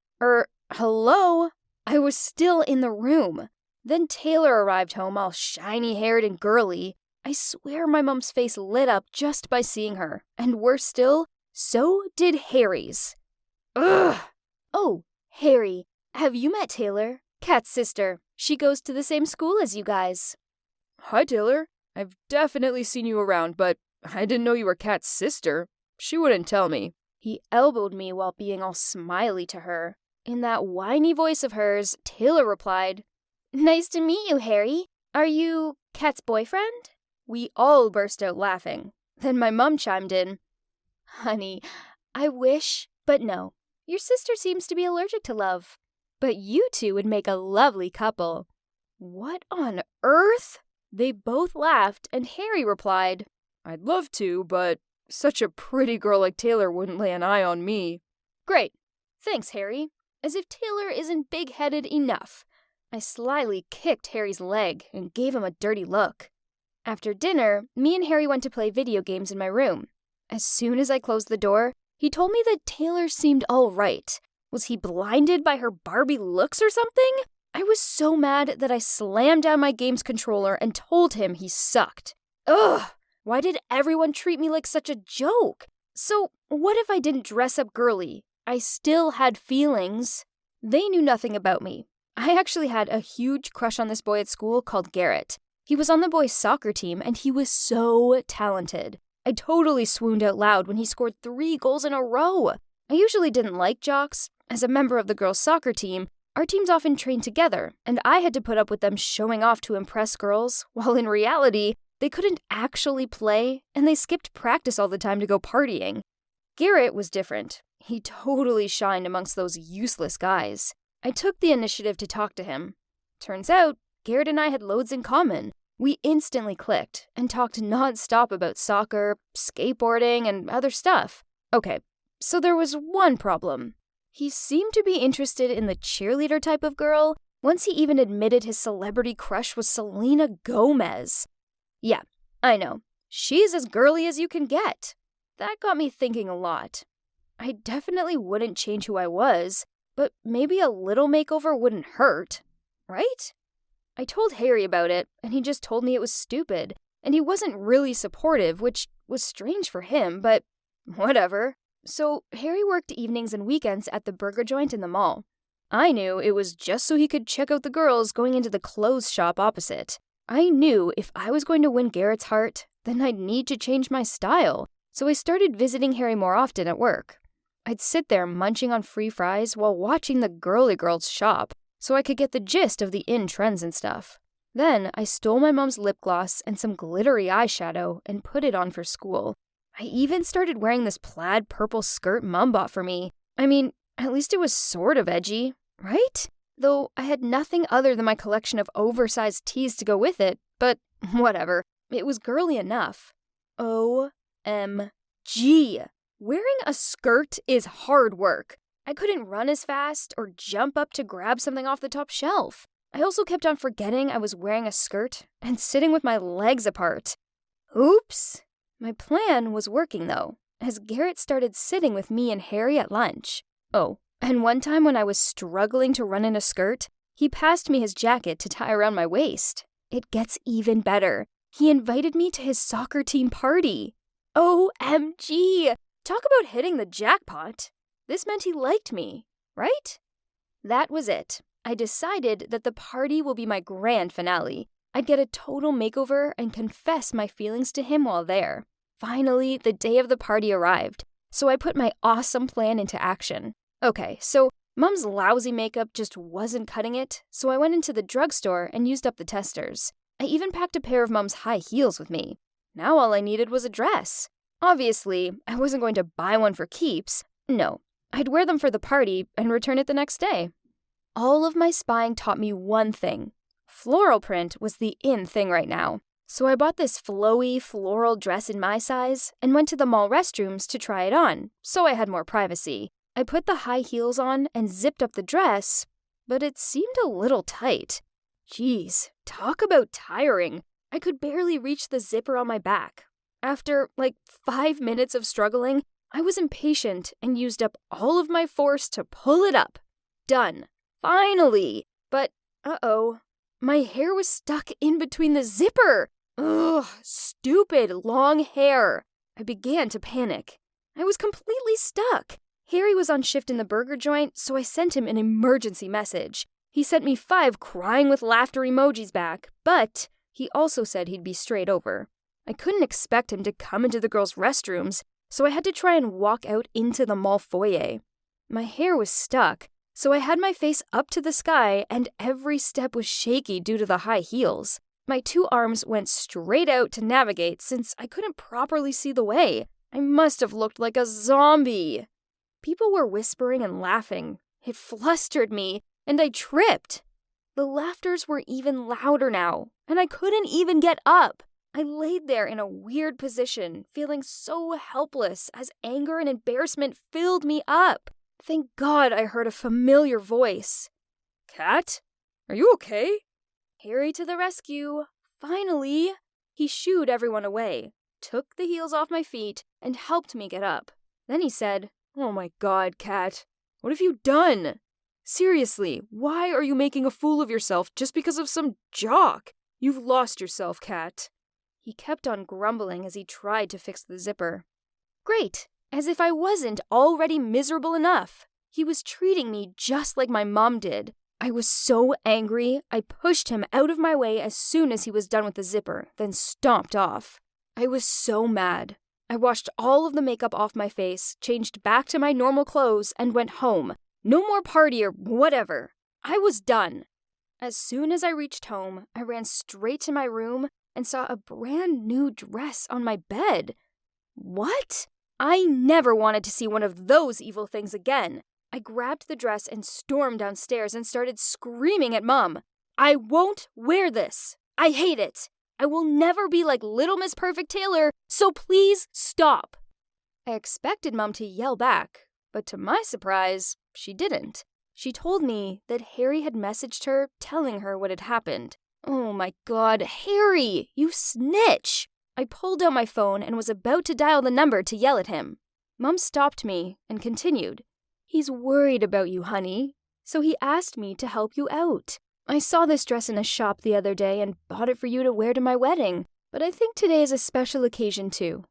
Speaker 2: Hello? I was still in the room. Then Taylor arrived home all shiny-haired and girly. I swear my mom's face lit up just by seeing her. And worse still, so did Harry's. Ugh! Oh, Harry, have you met Taylor? Kat's sister. She goes to the same school as you guys. Hi, Taylor. I've definitely seen you around, but I didn't know you were Kat's sister. She wouldn't tell me. He elbowed me while being all smiley to her. In that whiny voice of hers, Taylor replied, "Nice to meet you, Harry. Are you Kat's boyfriend?" We all burst out laughing. Then my mom chimed in, "Honey, I wish, but no. Your sister seems to be allergic to love. But you two would make a lovely couple." What on earth? They both laughed, and Harry replied, "I'd love to, but such a pretty girl like Taylor wouldn't lay an eye on me." Great. Thanks, Harry. As if Taylor isn't big-headed enough. I slyly kicked Harry's leg and gave him a dirty look. After dinner, me and Harry went to play video games in my room. As soon as I closed the door, he told me that Taylor seemed all right. Was he blinded by her Barbie looks or something? I was so mad that I slammed down my game's controller and told him he sucked. Ugh! Why did everyone treat me like such a joke? So, what if I didn't dress up girly? I still had feelings. They knew nothing about me. I actually had a huge crush on this boy at school called Garrett. He was on the boys' soccer team, and he was so talented. I totally swooned out loud when he scored 3 goals in a row. I usually didn't like jocks. As a member of the girls' soccer team, our teams often trained together, and I had to put up with them showing off to impress girls, while in reality, they couldn't actually play, and they skipped practice all the time to go partying. Garrett was different. He totally shined amongst those useless guys. I took the initiative to talk to him. Turns out, Garrett and I had loads in common. We instantly clicked and talked non-stop about soccer, skateboarding, and other stuff. Okay, so there was one problem. He seemed to be interested in the cheerleader type of girl. Once he even admitted his celebrity crush was Selena Gomez. Yeah, I know. She's as girly as you can get. That got me thinking a lot. I definitely wouldn't change who I was, but maybe a little makeover wouldn't hurt, right? I told Harry about it, and he just told me it was stupid, and he wasn't really supportive, which was strange for him, but whatever. So Harry worked evenings and weekends at the burger joint in the mall. I knew it was just so he could check out the girls going into the clothes shop opposite. I knew if I was going to win Garrett's heart, then I'd need to change my style, so I started visiting Harry more often at work. I'd sit there munching on free fries while watching the girly girls shop, so I could get the gist of the in trends and stuff. Then I stole my mom's lip gloss and some glittery eyeshadow and put it on for school. I even started wearing this plaid purple skirt Mom bought for me. I mean, at least it was sort of edgy, right? Though I had nothing other than my collection of oversized tees to go with it, but whatever. It was girly enough. OMG. Wearing a skirt is hard work. I couldn't run as fast or jump up to grab something off the top shelf. I also kept on forgetting I was wearing a skirt and sitting with my legs apart. Oops. My plan was working though, as Garrett started sitting with me and Harry at lunch. Oh, and one time when I was struggling to run in a skirt, he passed me his jacket to tie around my waist. It gets even better. He invited me to his soccer team party. OMG! Talk about hitting the jackpot. This meant he liked me, right? That was it. I decided that the party will be my grand finale. I'd get a total makeover and confess my feelings to him while there. Finally, the day of the party arrived, so I put my awesome plan into action. Okay, so Mom's lousy makeup just wasn't cutting it, so I went into the drugstore and used up the testers. I even packed a pair of Mom's high heels with me. Now all I needed was a dress. Obviously, I wasn't going to buy one for keeps. No, I'd wear them for the party and return it the next day. All of my spying taught me one thing. Floral print was the in thing right now, so I bought this flowy floral dress in my size and went to the mall restrooms to try it on, so I had more privacy. I put the high heels on and zipped up the dress, but it seemed a little tight. Jeez, talk about tiring. I could barely reach the zipper on my back. After, 5 minutes of struggling, I was impatient and used up all of my force to pull it up. Done. Finally! But, uh-oh. My hair was stuck in between the zipper. Ugh, stupid long hair. I began to panic. I was completely stuck. Harry was on shift in the burger joint, so I sent him an emergency message. He sent me 5 crying with laughter emojis back, but he also said he'd be straight over. I couldn't expect him to come into the girls' restrooms, so I had to try and walk out into the mall foyer. My hair was stuck, so I had my face up to the sky and every step was shaky due to the high heels. My 2 arms went straight out to navigate since I couldn't properly see the way. I must have looked like a zombie. People were whispering and laughing. It flustered me, and I tripped. The laughters were even louder now, and I couldn't even get up. I laid there in a weird position, feeling so helpless as anger and embarrassment filled me up. Thank God I heard a familiar voice. "Kat, are you okay?" Harry to the rescue. Finally! He shooed everyone away, took the heels off my feet, and helped me get up. Then he said, "Oh my God, Kat, what have you done? Seriously, why are you making a fool of yourself just because of some jock? You've lost yourself, Kat." He kept on grumbling as he tried to fix the zipper. Great! As if I wasn't already miserable enough. He was treating me just like my mom did. I was so angry, I pushed him out of my way as soon as he was done with the zipper, then stomped off. I was so mad. I washed all of the makeup off my face, changed back to my normal clothes, and went home. No more party or whatever. I was done. As soon as I reached home, I ran straight to my room and saw a brand new dress on my bed. What? I never wanted to see one of those evil things again. I grabbed the dress and stormed downstairs and started screaming at Mom. "I won't wear this. I hate it. I will never be like Little Miss Perfect Taylor, so please stop." I expected Mom to yell back, but to my surprise, she didn't. She told me that Harry had messaged her telling her what had happened. Oh my God, Harry, you snitch! I pulled out my phone and was about to dial the number to yell at him. Mom stopped me and continued. "He's worried about you, honey, so he asked me to help you out. I saw this dress in a shop the other day and bought it for you to wear to my wedding, but I think today is a special occasion too.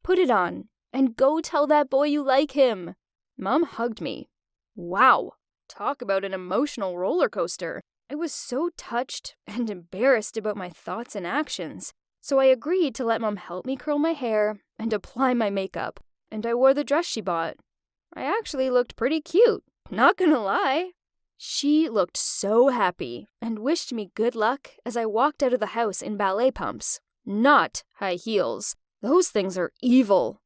Speaker 2: Put it on and go tell that boy you like him." Mom hugged me. Wow, talk about an emotional roller coaster. I was so touched and embarrassed about my thoughts and actions, so I agreed to let Mom help me curl my hair and apply my makeup, and I wore the dress she bought. I actually looked pretty cute, not gonna lie. She looked so happy and wished me good luck as I walked out of the house in ballet pumps, not high heels. Those things are evil.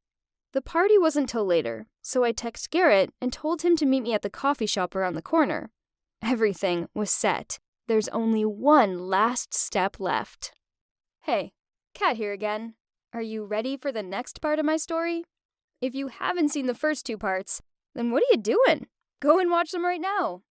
Speaker 2: The party wasn't till later, so I texted Garrett and told him to meet me at the coffee shop around the corner. Everything was set. There's only one last step left. Hey, Kat here again. Are you ready for the next part of my story? If you haven't seen the first 2 parts, then what are you doing? Go and watch them right now.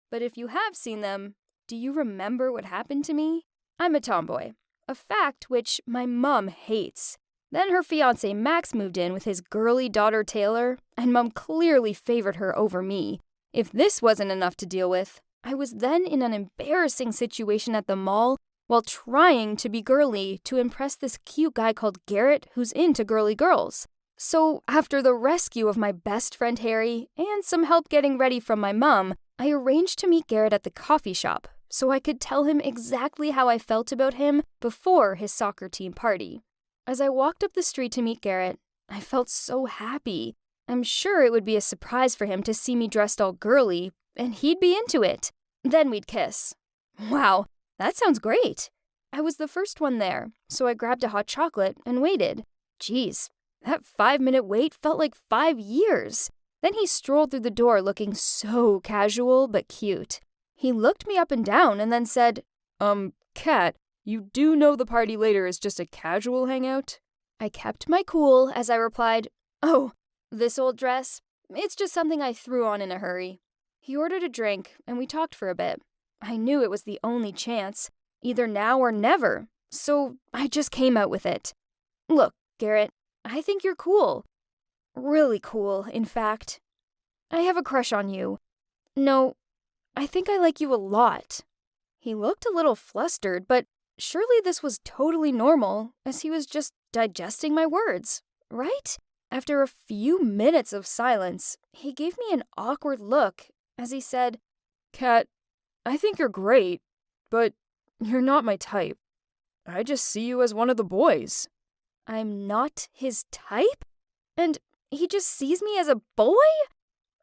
Speaker 2: But if you have seen them, do you remember what happened to me? I'm a tomboy, a fact which my mom hates. Then her fiancé Max moved in with his girly daughter Taylor, and Mom clearly favored her over me. If this wasn't enough to deal with, I was then in an embarrassing situation at the mall while trying to be girly to impress this cute guy called Garrett who's into girly girls. So after the rescue of my best friend Harry and some help getting ready from my mom, I arranged to meet Garrett at the coffee shop so I could tell him exactly how I felt about him before his soccer team party. As I walked up the street to meet Garrett, I felt so happy. I'm sure it would be a surprise for him to see me dressed all girly, and he'd be into it. Then we'd kiss. Wow, that sounds great. I was the first one there, so I grabbed a hot chocolate and waited. Geez, that 5-minute wait felt like 5 years. Then he strolled through the door looking so casual but cute. He looked me up and down and then said,
Speaker 5: Kat, you do know the party later is just a casual hangout?
Speaker 2: I kept my cool as I replied, "Oh, this old dress? It's just something I threw on in a hurry." He ordered a drink, and we talked for a bit. I knew it was the only chance, either now or never, so I just came out with it. "Look, Garrett, I think you're cool. Really cool, in fact. I have a crush on you. No, I think I like you a lot." He looked a little flustered, but surely this was totally normal, as he was just digesting my words, right? After a few minutes of silence, he gave me an awkward look as he said,
Speaker 5: Kat, I think you're great, but you're not my type. I just see you as one of the boys.
Speaker 2: "I'm not his type? And he just sees me as a boy?"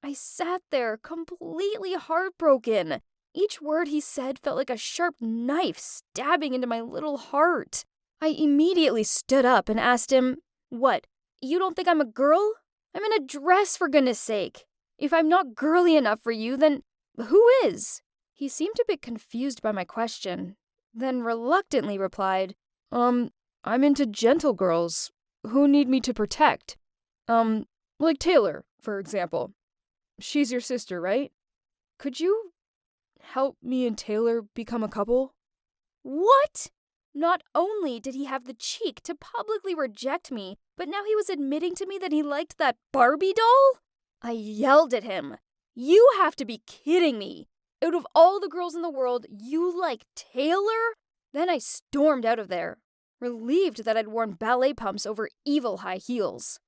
Speaker 2: I sat there completely heartbroken. Each word he said felt like a sharp knife stabbing into my little heart. I immediately stood up and asked him, "What, you don't think I'm a girl? I'm in a dress, for goodness sake. If I'm not girly enough for you, then who is?" He seemed a bit confused by my question, then reluctantly replied,
Speaker 5: I'm into gentle girls who need me to protect. Like Taylor, for example. She's your sister, right? Could you help me and Taylor become a couple?"
Speaker 2: What? Not only did he have the cheek to publicly reject me, but now he was admitting to me that he liked that Barbie doll? I yelled at him. "You have to be kidding me. Out of all the girls in the world, you like Taylor?" Then I stormed out of there, relieved that I'd worn ballet pumps over evil high heels.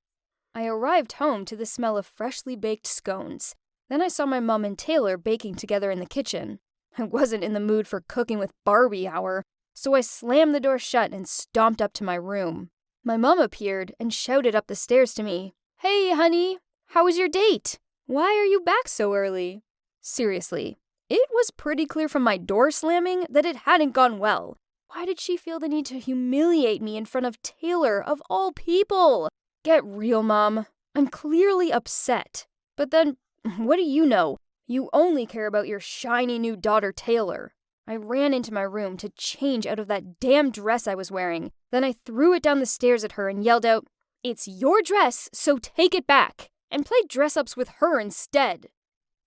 Speaker 2: I arrived home to the smell of freshly baked scones. Then I saw my mom and Taylor baking together in the kitchen. I wasn't in the mood for cooking with Barbie hour, so I slammed the door shut and stomped up to my room. My mom appeared and shouted up the stairs to me, "Hey, honey, how was your date? Why are you back so early?" Seriously, it was pretty clear from my door slamming that it hadn't gone well. Why did she feel the need to humiliate me in front of Taylor, of all people? Get real, Mom. I'm clearly upset. But then, what do you know? You only care about your shiny new daughter, Taylor. I ran into my room to change out of that damn dress I was wearing. Then I threw it down the stairs at her and yelled out, "It's your dress, so take it back, and play dress-ups with her instead."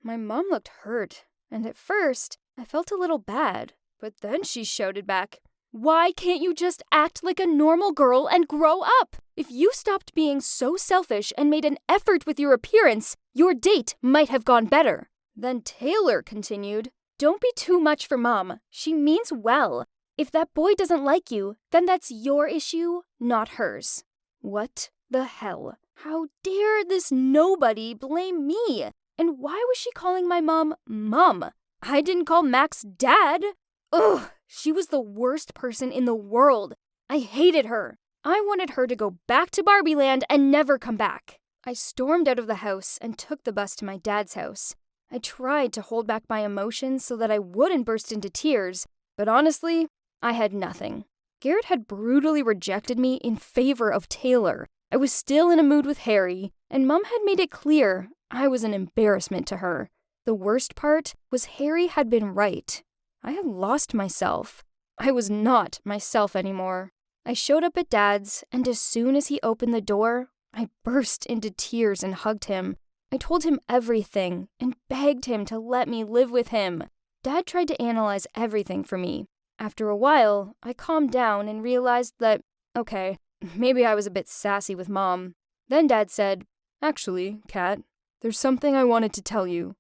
Speaker 2: My mom looked hurt, and at first, I felt a little bad. But then she shouted back, "Why can't you just act like a normal girl and grow up? If you stopped being so selfish and made an effort with your appearance, your date might have gone better." Then Taylor continued, "Don't be too much for Mom. She means well. If that boy doesn't like you, then that's your issue, not hers." What the hell? How dare this nobody blame me? And why was she calling my mom Mom? I didn't call Max Dad. Ugh, she was the worst person in the world. I hated her. I wanted her to go back to Barbie Land and never come back. I stormed out of the house and took the bus to my dad's house. I tried to hold back my emotions so that I wouldn't burst into tears, but honestly, I had nothing. Garrett had brutally rejected me in favor of Taylor. I was still in a mood with Harry, and Mom had made it clear I was an embarrassment to her. The worst part was Harry had been right. I had lost myself. I was not myself anymore. I showed up at Dad's, and as soon as he opened the door, I burst into tears and hugged him. I told him everything and begged him to let me live with him. Dad tried to analyze everything for me. After a while, I calmed down and realized that, okay, maybe I was a bit sassy with Mom. Then Dad said,
Speaker 5: "Actually, Kat, there's something I wanted to tell you.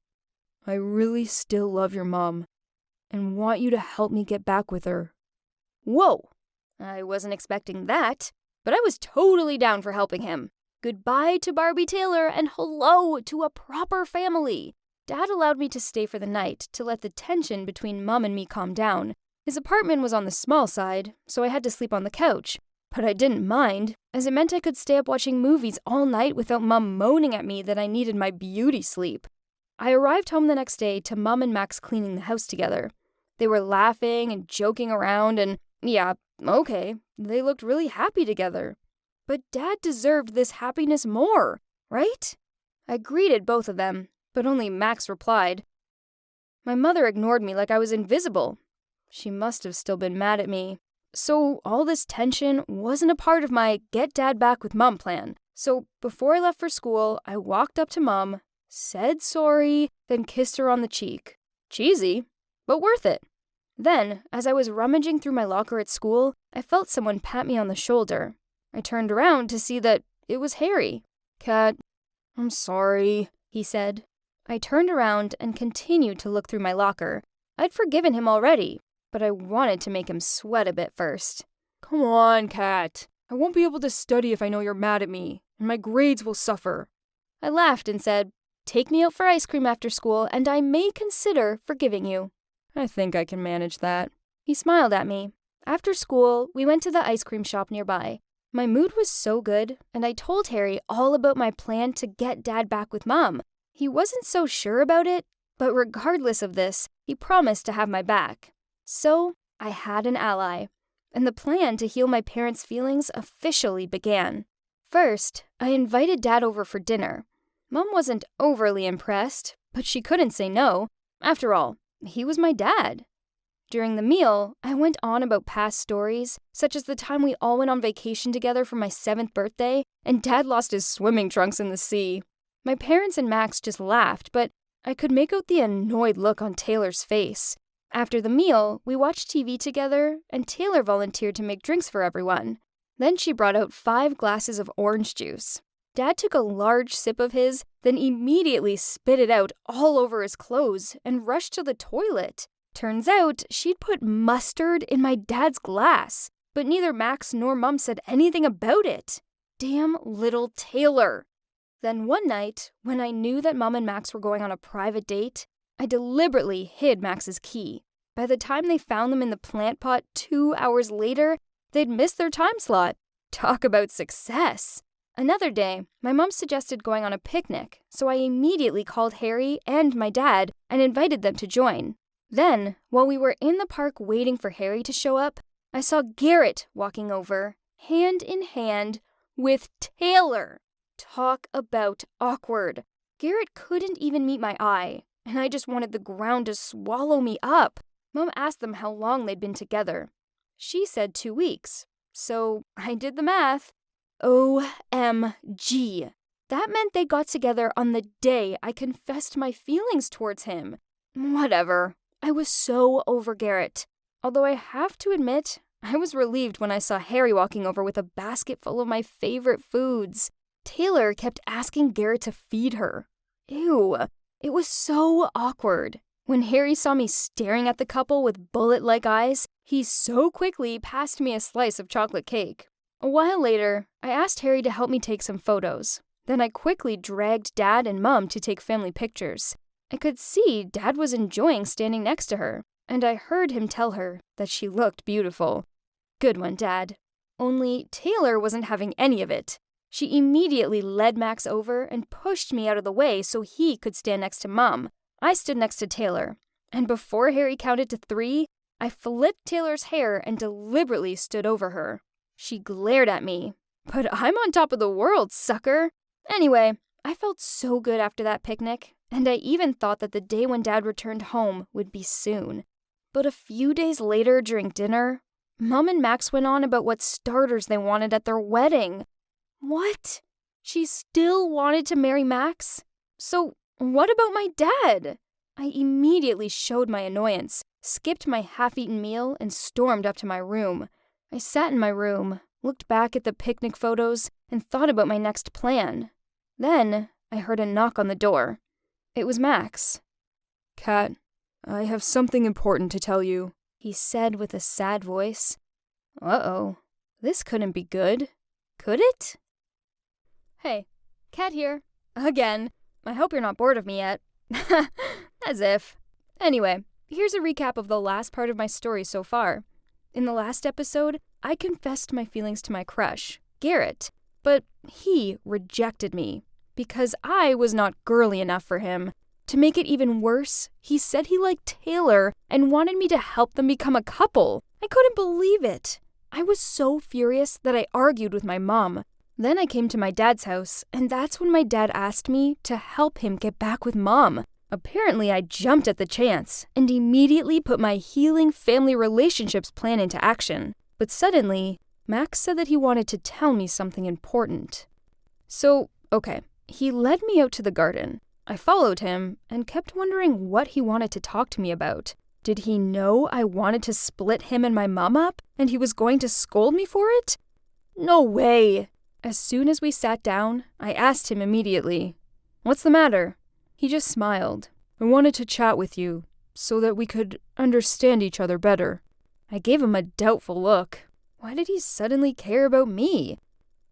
Speaker 5: I really still love your mom and want you to help me get back with her."
Speaker 2: Whoa! I wasn't expecting that, but I was totally down for helping him. Goodbye to Barbie Taylor and hello to a proper family. Dad allowed me to stay for the night to let the tension between Mom and me calm down. His apartment was on the small side, so I had to sleep on the couch. But I didn't mind, as it meant I could stay up watching movies all night without Mom moaning at me that I needed my beauty sleep. I arrived home the next day to Mom and Max cleaning the house together. They were laughing and joking around and, yeah, okay, they looked really happy together. But Dad deserved this happiness more, right? I greeted both of them, but only Max replied. My mother ignored me like I was invisible.
Speaker 5: She must have still been mad at me. So all this tension wasn't a part of my get Dad back with Mom plan. So before I left for school, I walked up to Mom, said sorry, then kissed her on the cheek. Cheesy, but worth it. Then, as I was rummaging through my locker at school, I felt someone pat me on the shoulder. I turned around to see that it was Harry. "Kat, I'm sorry," he said. I turned around and continued to look through my locker. I'd forgiven him already, but I wanted to make him sweat a bit first. "Come on, Kat. I won't be able to study if I know you're mad at me, and my grades will suffer." I laughed and said, "Take me out for ice cream after school, and I may consider forgiving you." "I think I can manage that." He smiled at me. After school, we went to the ice cream shop nearby. My mood was so good, and I told Harry all about my plan to get Dad back with Mom. He wasn't so sure about it, but regardless of this, he promised to have my back. So, I had an ally, and the plan to heal my parents' feelings officially began. First, I invited Dad over for dinner. Mom wasn't overly impressed, but she couldn't say no. After all, he was my dad. During the meal, I went on about past stories, such as the time we all went on vacation together for my 7th birthday, and Dad lost his swimming trunks in the sea. My parents and Max just laughed, but I could make out the annoyed look on Taylor's face. After the meal, we watched TV together, and Taylor volunteered to make drinks for everyone. Then she brought out 5 glasses of orange juice. Dad took a large sip of his, then immediately spit it out all over his clothes and rushed to the toilet. Turns out she'd put mustard in my dad's glass, but neither Max nor Mom said anything about it. Damn little Taylor. Then one night, when I knew that Mom and Max were going on a private date, I deliberately hid Max's key. By the time they found them in the plant pot 2 hours later, they'd missed their time slot. Talk about success. Another day, my mom suggested going on a picnic, so I immediately called Harry and my dad and invited them to join. Then, while we were in the park waiting for Harry to show up, I saw Garrett walking over, hand in hand, with Taylor. Talk about awkward. Garrett couldn't even meet my eye, and I just wanted the ground to swallow me up. Mom asked them how long they'd been together. She said 2 weeks, so I did the math. OMG. That meant they got together on the day I confessed my feelings towards him. Whatever. I was so over Garrett. Although I have to admit, I was relieved when I saw Harry walking over with a basket full of my favorite foods. Taylor kept asking Garrett to feed her. Ew. It was so awkward. When Harry saw me staring at the couple with bullet-like eyes, he so quickly passed me a slice of chocolate cake. A while later, I asked Harry to help me take some photos. Then I quickly dragged Dad and Mom to take family pictures. I could see Dad was enjoying standing next to her, and I heard him tell her that she looked beautiful. Good one, Dad. Only Taylor wasn't having any of it. She immediately led Max over and pushed me out of the way so he could stand next to Mom. I stood next to Taylor, and before Harry counted to 3, I flipped Taylor's hair and deliberately stood over her. She glared at me. But I'm on top of the world, sucker! Anyway, I felt so good after that picnic, and I even thought that the day when Dad returned home would be soon. But a few days later during dinner, Mom and Max went on about what starters they wanted at their wedding. What? She still wanted to marry Max? So what about my dad? I immediately showed my annoyance, skipped my half-eaten meal, and stormed up to my room. I sat in my room, looked back at the picnic photos, and thought about my next plan. Then, I heard a knock on the door. It was Max. "Kat, I have something important to tell you," he said with a sad voice. Uh-oh, this couldn't be good. Could it? Hey, Kat here. Again. I hope you're not bored of me yet. As if. Anyway, here's a recap of the last part of my story so far. In the last episode, I confessed my feelings to my crush, Garrett, but he rejected me because I was not girly enough for him. To make it even worse, he said he liked Taylor and wanted me to help them become a couple. I couldn't believe it. I was so furious that I argued with my mom. Then I came to my dad's house, and that's when my dad asked me to help him get back with Mom. Apparently, I jumped at the chance and immediately put my healing family relationships plan into action. But suddenly, Max said that he wanted to tell me something important. So, okay, he led me out to the garden. I followed him and kept wondering what he wanted to talk to me about. Did he know I wanted to split him and my mom up, and he was going to scold me for it? No way! As soon as we sat down, I asked him immediately, "What's the matter?" He just smiled. "I wanted to chat with you, so that we could understand each other better." I gave him a doubtful look. Why did he suddenly care about me?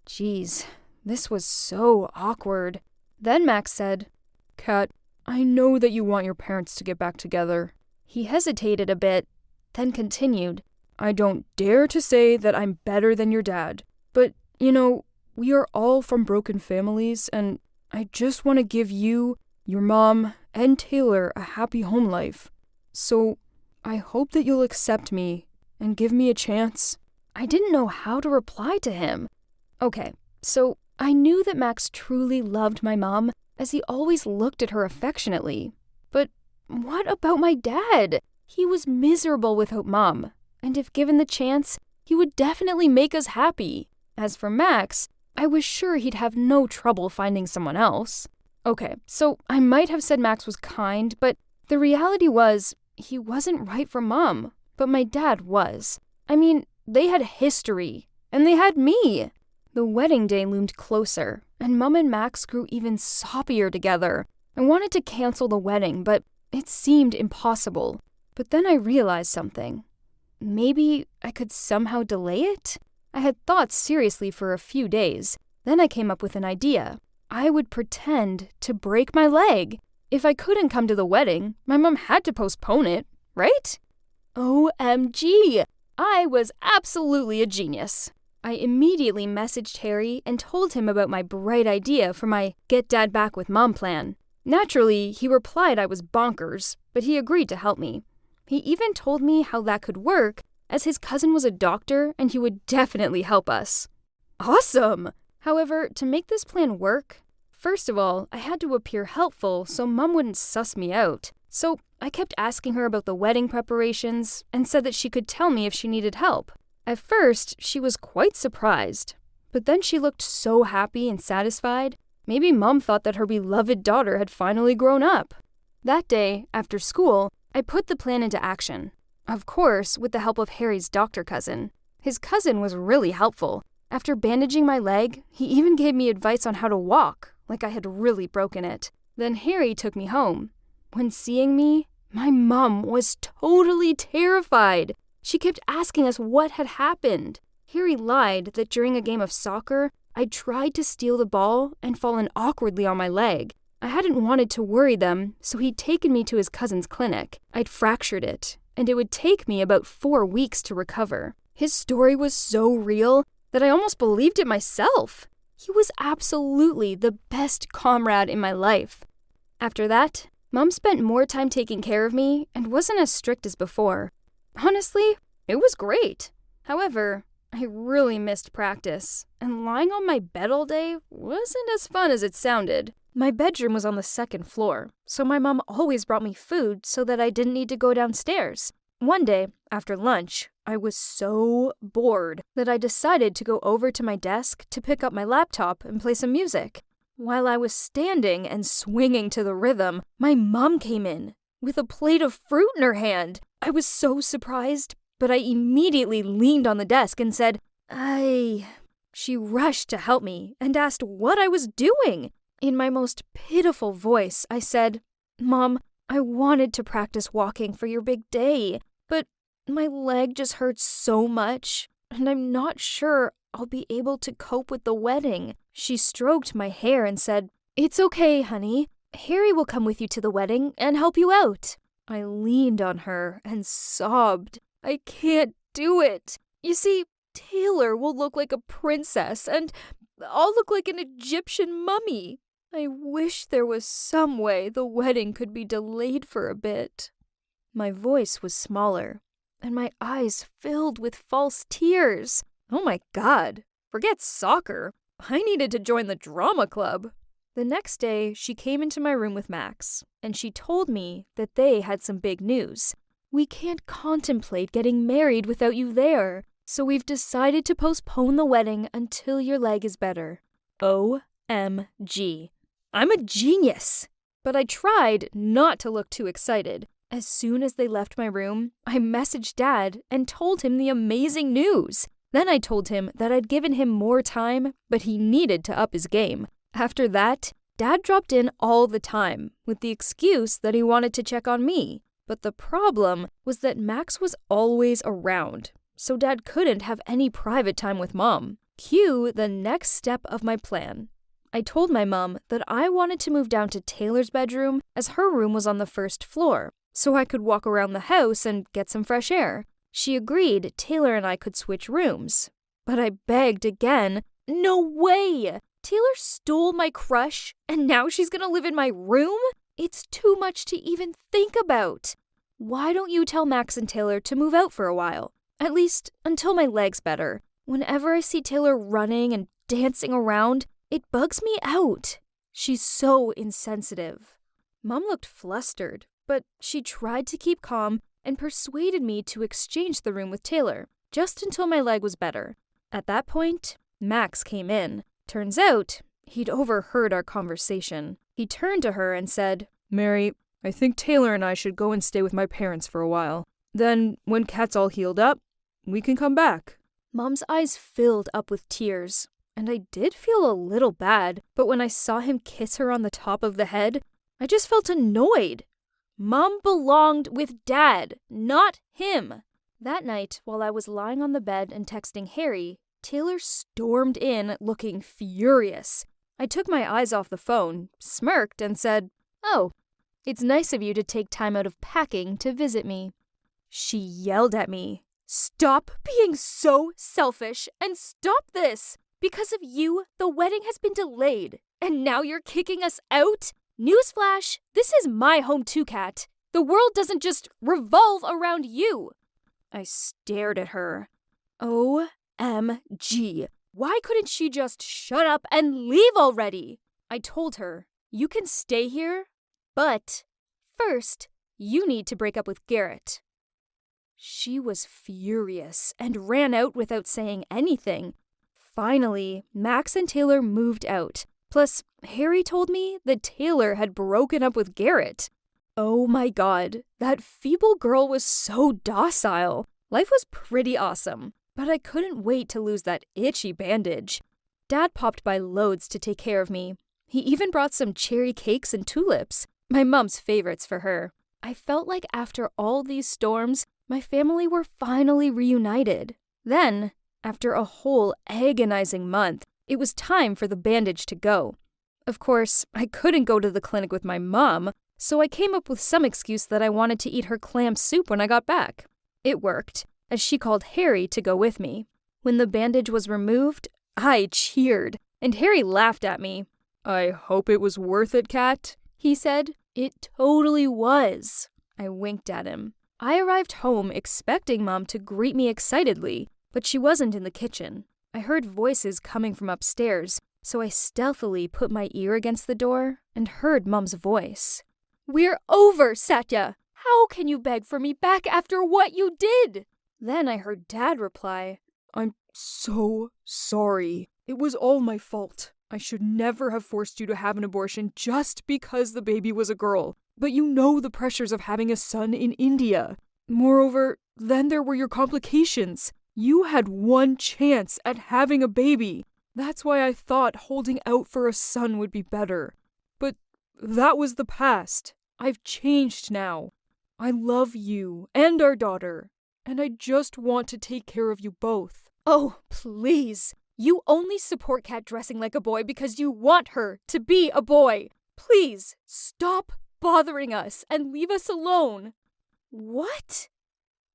Speaker 5: Jeez, this was so awkward. Then Max said, "Kat, I know that you want your parents to get back together." He hesitated a bit, then continued, "I don't dare to say that I'm better than your dad, but, we are all from broken families, and I just want to give you, your mom, and Taylor a happy home life. So, I hope that you'll accept me and give me a chance." I didn't know how to reply to him. Okay, so I knew that Max truly loved my mom, as he always looked at her affectionately. But what about my dad? He was miserable without Mom, and if given the chance, he would definitely make us happy. As for Max, I was sure he'd have no trouble finding someone else. Okay, so I might have said Max was kind, but the reality was he wasn't right for Mom, but my dad was. I mean, they had history, and they had me. The wedding day loomed closer, and Mom and Max grew even soppier together. I wanted to cancel the wedding, but it seemed impossible. But then I realized something. Maybe I could somehow delay it? I had thought seriously for a few days. Then I came up with an idea. I would pretend to break my leg. If I couldn't come to the wedding, my mom had to postpone it, right? OMG! I was absolutely a genius. I immediately messaged Harry and told him about my bright idea for my Get Dad Back with Mom plan. Naturally, he replied I was bonkers, but he agreed to help me. He even told me how that could work, as his cousin was a doctor and he would definitely help us. Awesome! However, to make this plan work, first of all, I had to appear helpful so Mom wouldn't suss me out. So I kept asking her about the wedding preparations and said that she could tell me if she needed help. At first, she was quite surprised, but then she looked so happy and satisfied. Maybe Mom thought that her beloved daughter had finally grown up. That day, after school, I put the plan into action. Of course, with the help of Harry's doctor cousin. His cousin was really helpful. After bandaging my leg, he even gave me advice on how to walk, like I had really broken it. Then Harry took me home. When seeing me, my mom was totally terrified. She kept asking us what had happened. Harry lied that during a game of soccer, I'd tried to steal the ball and fallen awkwardly on my leg. I hadn't wanted to worry them, so he'd taken me to his cousin's clinic. I'd fractured it, and it would take me about 4 weeks to recover. His story was so real that I almost believed it myself. He was absolutely the best comrade in my life. After that, Mom spent more time taking care of me and wasn't as strict as before. Honestly, it was great. However, I really missed practice, and lying on my bed all day wasn't as fun as it sounded. My bedroom was on the 2nd floor, so my mom always brought me food so that I didn't need to go downstairs. One day, after lunch, I was so bored that I decided to go over to my desk to pick up my laptop and play some music. While I was standing and swinging to the rhythm, my mom came in with a plate of fruit in her hand. I was so surprised, but I immediately leaned on the desk and said, "Ay." She rushed to help me and asked what I was doing. In my most pitiful voice, I said, "Mom, I wanted to practice walking for your big day, but my leg just hurts so much, and I'm not sure I'll be able to cope with the wedding." She stroked my hair and said, "It's okay, honey. Harry will come with you to the wedding and help you out." I leaned on her and sobbed. I can't do it. You see, Taylor will look like a princess, and I'll look like an Egyptian mummy. I wish there was some way the wedding could be delayed for a bit. My voice was smaller, and my eyes filled with false tears. Oh my God, forget soccer. I needed to join the drama club.
Speaker 1: The next day, she came into my room with Max, and she told me that they had some big news. We can't contemplate getting married without you there, so we've decided to postpone the wedding until your leg is better. OMG. I'm a genius! But I tried not to look too excited. As soon as they left my room, I messaged Dad and told him the amazing news. Then I told him that I'd given him more time, but he needed to up his game. After that, Dad dropped in all the time, with the excuse that he wanted to check on me. But the problem was that Max was always around, so Dad couldn't have any private time with Mom. Cue the next step of my plan. I told my mom that I wanted to move down to Taylor's bedroom as her room was on the first floor, so I could walk around the house and get some fresh air. She agreed Taylor and I could switch rooms. But I begged again. No way! Taylor stole my crush, and now she's gonna live in my room? It's too much to even think about. Why don't you tell Max and Taylor to move out for a while? At least until my leg's better. Whenever I see Taylor running and dancing around, it bugs me out. She's so insensitive. Mom looked flustered, but she tried to keep calm and persuaded me to exchange the room with Taylor, just until my leg was better. At that point, Max came in. Turns out, he'd overheard our conversation. He turned to her and said,
Speaker 5: Mary, I think Taylor and I should go and stay with my parents for a while. Then, when Kat's all healed up, we can come back.
Speaker 1: Mom's eyes filled up with tears, and I did feel a little bad, but when I saw him kiss her on the top of the head, I just felt annoyed. Mom belonged with Dad, not him. That night, while I was lying on the bed and texting Harry, Taylor stormed in looking furious. I took my eyes off the phone, smirked, and said, "Oh, it's nice of you to take time out of packing to visit me." She yelled at me, "Stop being so selfish and stop this! Because of you, the wedding has been delayed, and now you're kicking us out? Newsflash, this is my home too, Kat. The world doesn't just revolve around you." I stared at her. OMG. Why couldn't she just shut up and leave already? I told her, "You can stay here, but first, you need to break up with Garrett." She was furious and ran out without saying anything. Finally, Max and Taylor moved out. Plus, Harry told me that Taylor had broken up with Garrett. Oh my god, that feeble girl was so docile. Life was pretty awesome, but I couldn't wait to lose that itchy bandage. Dad popped by loads to take care of me. He even brought some cherry cakes and tulips, my mom's favorites for her. I felt like after all these storms, my family were finally reunited. Then, after a whole agonizing month, it was time for the bandage to go. Of course, I couldn't go to the clinic with my mom, so I came up with some excuse that I wanted to eat her clam soup when I got back. It worked, as she called Harry to go with me. When the bandage was removed, I cheered, and Harry laughed at me.
Speaker 5: I hope it was worth it, Kat,
Speaker 1: he said. It totally was. I winked at him. I arrived home expecting Mom to greet me excitedly, but she wasn't in the kitchen. I heard voices coming from upstairs, so I stealthily put my ear against the door and heard Mom's voice. "We're over, Satya! How can you beg for me back after what you did?" Then I heard Dad reply,
Speaker 5: "I'm so sorry. It was all my fault. I should never have forced you to have an abortion just because the baby was a girl. But you know the pressures of having a son in India. Moreover, then there were your complications. You had one chance at having a baby. That's why I thought holding out for a son would be better. But that was the past. I've changed now. I love you and our daughter, and I just want to take care of you both."
Speaker 1: "Oh, please. You only support Kat dressing like a boy because you want her to be a boy. Please, stop bothering us and leave us alone." What?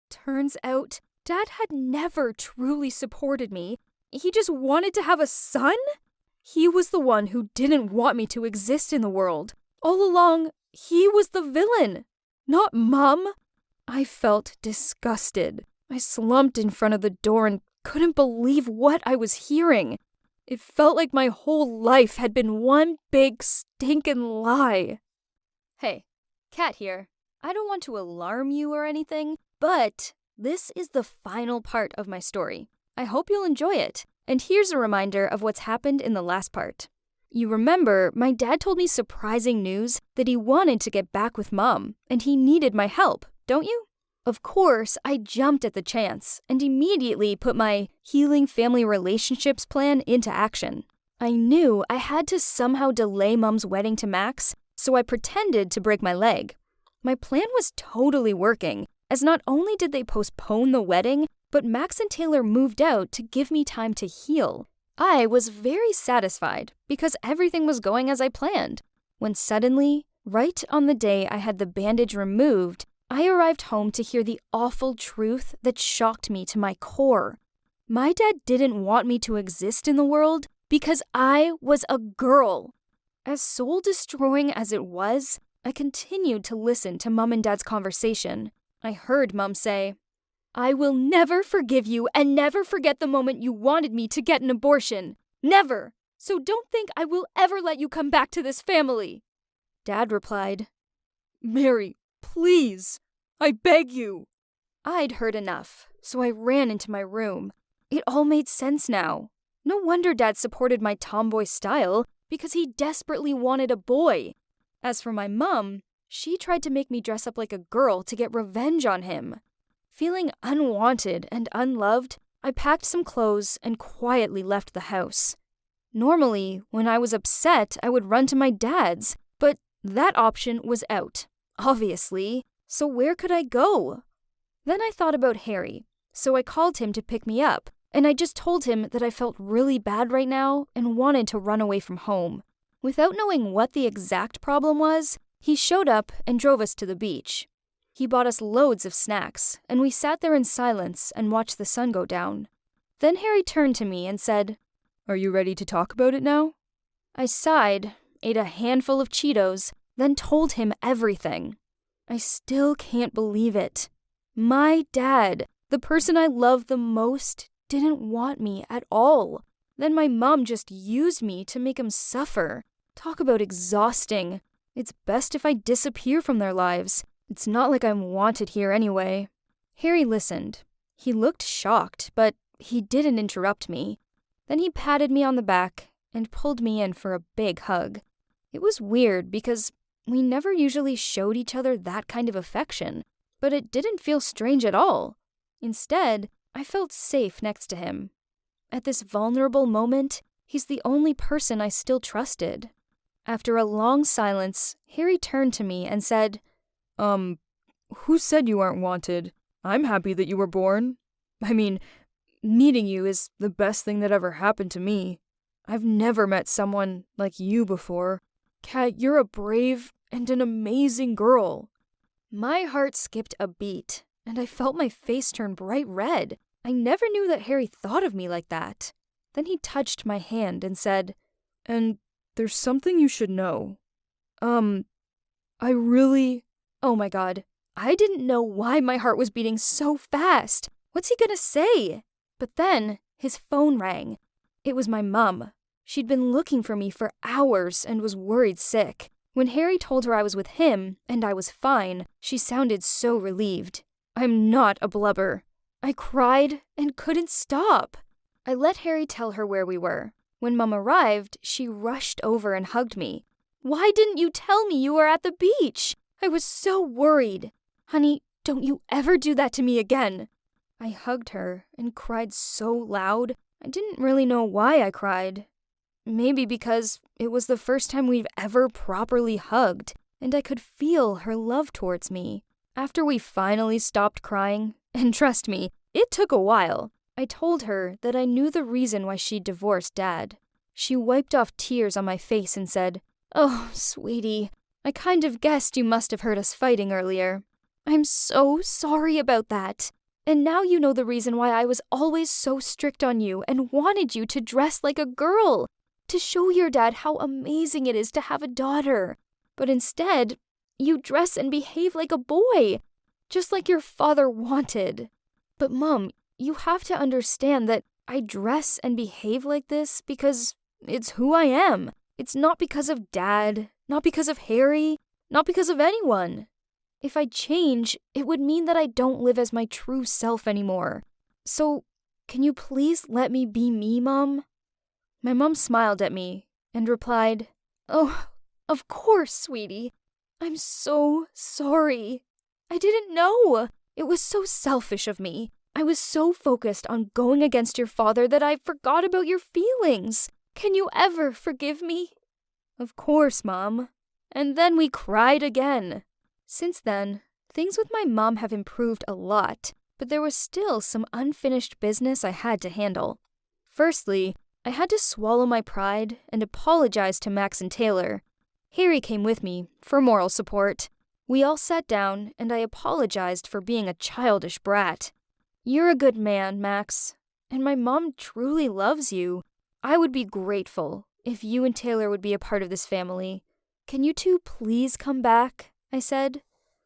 Speaker 1: Turns out, Dad had never truly supported me. He just wanted to have a son? He was the one who didn't want me to exist in the world. All along, he was the villain, not Mom. I felt disgusted. I slumped in front of the door and couldn't believe what I was hearing.
Speaker 5: It felt like my whole life had been one big stinking lie. Hey, Kat here. I don't want to alarm you or anything, but this is the final part of my story. I hope you'll enjoy it. And here's a reminder of what's happened in the last part. You remember, my dad told me surprising news that he wanted to get back with Mom, and he needed my help, don't you? Of course, I jumped at the chance and immediately put my healing family relationships plan into action. I knew I had to somehow delay Mom's wedding to Max, so I pretended to break my leg. My plan was totally working, as not only did they postpone the wedding, but Max and Taylor moved out to give me time to heal. I was very satisfied because everything was going as I planned, when suddenly, right on the day I had the bandage removed, I arrived home to hear the awful truth that shocked me to my core. My dad didn't want me to exist in the world because I was a girl. As soul-destroying as it was, I continued to listen to Mom and Dad's conversation. I heard Mom say, "I will never forgive you and never forget the moment you wanted me to get an abortion. Never! So don't think I will ever let you come back to this family." Dad replied, "Mary, please, I beg you." I'd heard enough, so I ran into my room. It all made sense now. No wonder Dad supported my tomboy style, because he desperately wanted a boy. As for my mom, she tried to make me dress up like a girl to get revenge on him. Feeling unwanted and unloved, I packed some clothes and quietly left the house. Normally, when I was upset, I would run to my dad's, but that option was out, obviously, so where could I go? Then I thought about Harry, so I called him to pick me up, and I just told him that I felt really bad right now and wanted to run away from home. Without knowing what the exact problem was, he showed up and drove us to the beach. He bought us loads of snacks, and we sat there in silence and watched the sun go down. Then Harry turned to me and said, "Are you ready to talk about it now?" I sighed, ate a handful of Cheetos, then told him everything. I still can't believe it. My dad, the person I love the most, didn't want me at all. Then my mom just used me to make him suffer. Talk about exhausting. It's best if I disappear from their lives. It's not like I'm wanted here anyway. Harry listened. He looked shocked, but he didn't interrupt me. Then he patted me on the back and pulled me in for a big hug. It was weird because we never usually showed each other that kind of affection, but it didn't feel strange at all. Instead, I felt safe next to him. At this vulnerable moment, he's the only person I still trusted. After a long silence, Harry turned to me and said, Who said you aren't wanted? I'm happy that you were born. I mean, meeting you is the best thing that ever happened to me. I've never met someone like you before. Kat, you're a brave and an amazing girl." My heart skipped a beat, and I felt my face turn bright red. I never knew that Harry thought of me like that. Then he touched my hand and said, "And there's something you should know. I really..." Oh my god, I didn't know why my heart was beating so fast. What's he gonna say? But then, his phone rang. It was my mum. She'd been looking for me for hours and was worried sick. When Harry told her I was with him, and I was fine, she sounded so relieved. I'm not a blubber. I cried and couldn't stop. I let Harry tell her where we were. When Mum arrived, she rushed over and hugged me. "Why didn't you tell me you were at the beach? I was so worried. Honey, don't you ever do that to me again." I hugged her and cried so loud, I didn't really know why I cried. Maybe because it was the first time we've ever properly hugged, and I could feel her love towards me. After we finally stopped crying, and trust me, it took a while, I told her that I knew the reason why she'd divorced Dad. She wiped off tears on my face and said, "Oh, sweetie, I kind of guessed you must have heard us fighting earlier. I'm so sorry about that. And now you know the reason why I was always so strict on you and wanted you to dress like a girl, to show your dad how amazing it is to have a daughter. But instead, you dress and behave like a boy, just like your father wanted. But Mom, you have to understand that
Speaker 1: I dress and behave like this because it's who I am. It's not because of Dad, not because of Harry, not because of anyone. If I change, it would mean that I don't live as my true self anymore. So, can you please let me be me, Mom? My mom smiled at me and replied, "Oh, of course, sweetie. I'm so sorry. I didn't know. It was so selfish of me. I was so focused on going against your father that I forgot about your feelings. Can you ever forgive me?" "Of course, Mom." And then we cried again. Since then, things with my mom have improved a lot, but there was still some unfinished business I had to handle. Firstly, I had to swallow my pride and apologize to Max and Taylor. Harry came with me for moral support. We all sat down, and I apologized for being a childish brat. "You're a good man, Max, and my mom truly loves you. I would be grateful if you and Taylor would be a part of this family. Can you two please come back?" I said.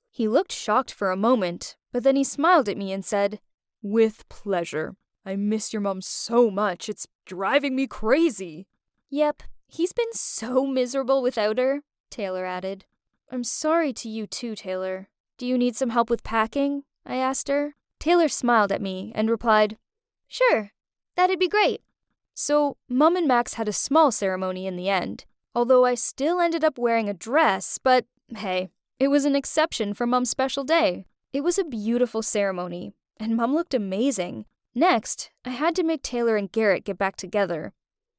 Speaker 1: He looked shocked for a moment, but then he smiled at me and said, "With pleasure. I miss your mom so much, it's driving me crazy." "Yep, he's been so miserable without her," Taylor added. "I'm sorry to you too, Taylor. Do you need some help with packing?" I asked her. Taylor smiled at me and replied, "Sure, that'd be great." So, Mom and Max had a small ceremony in the end, although I still ended up wearing a dress, but hey, it was an exception for Mom's special day. It was a beautiful ceremony, and Mom looked amazing. Next, I had to make Taylor and Garrett get back together.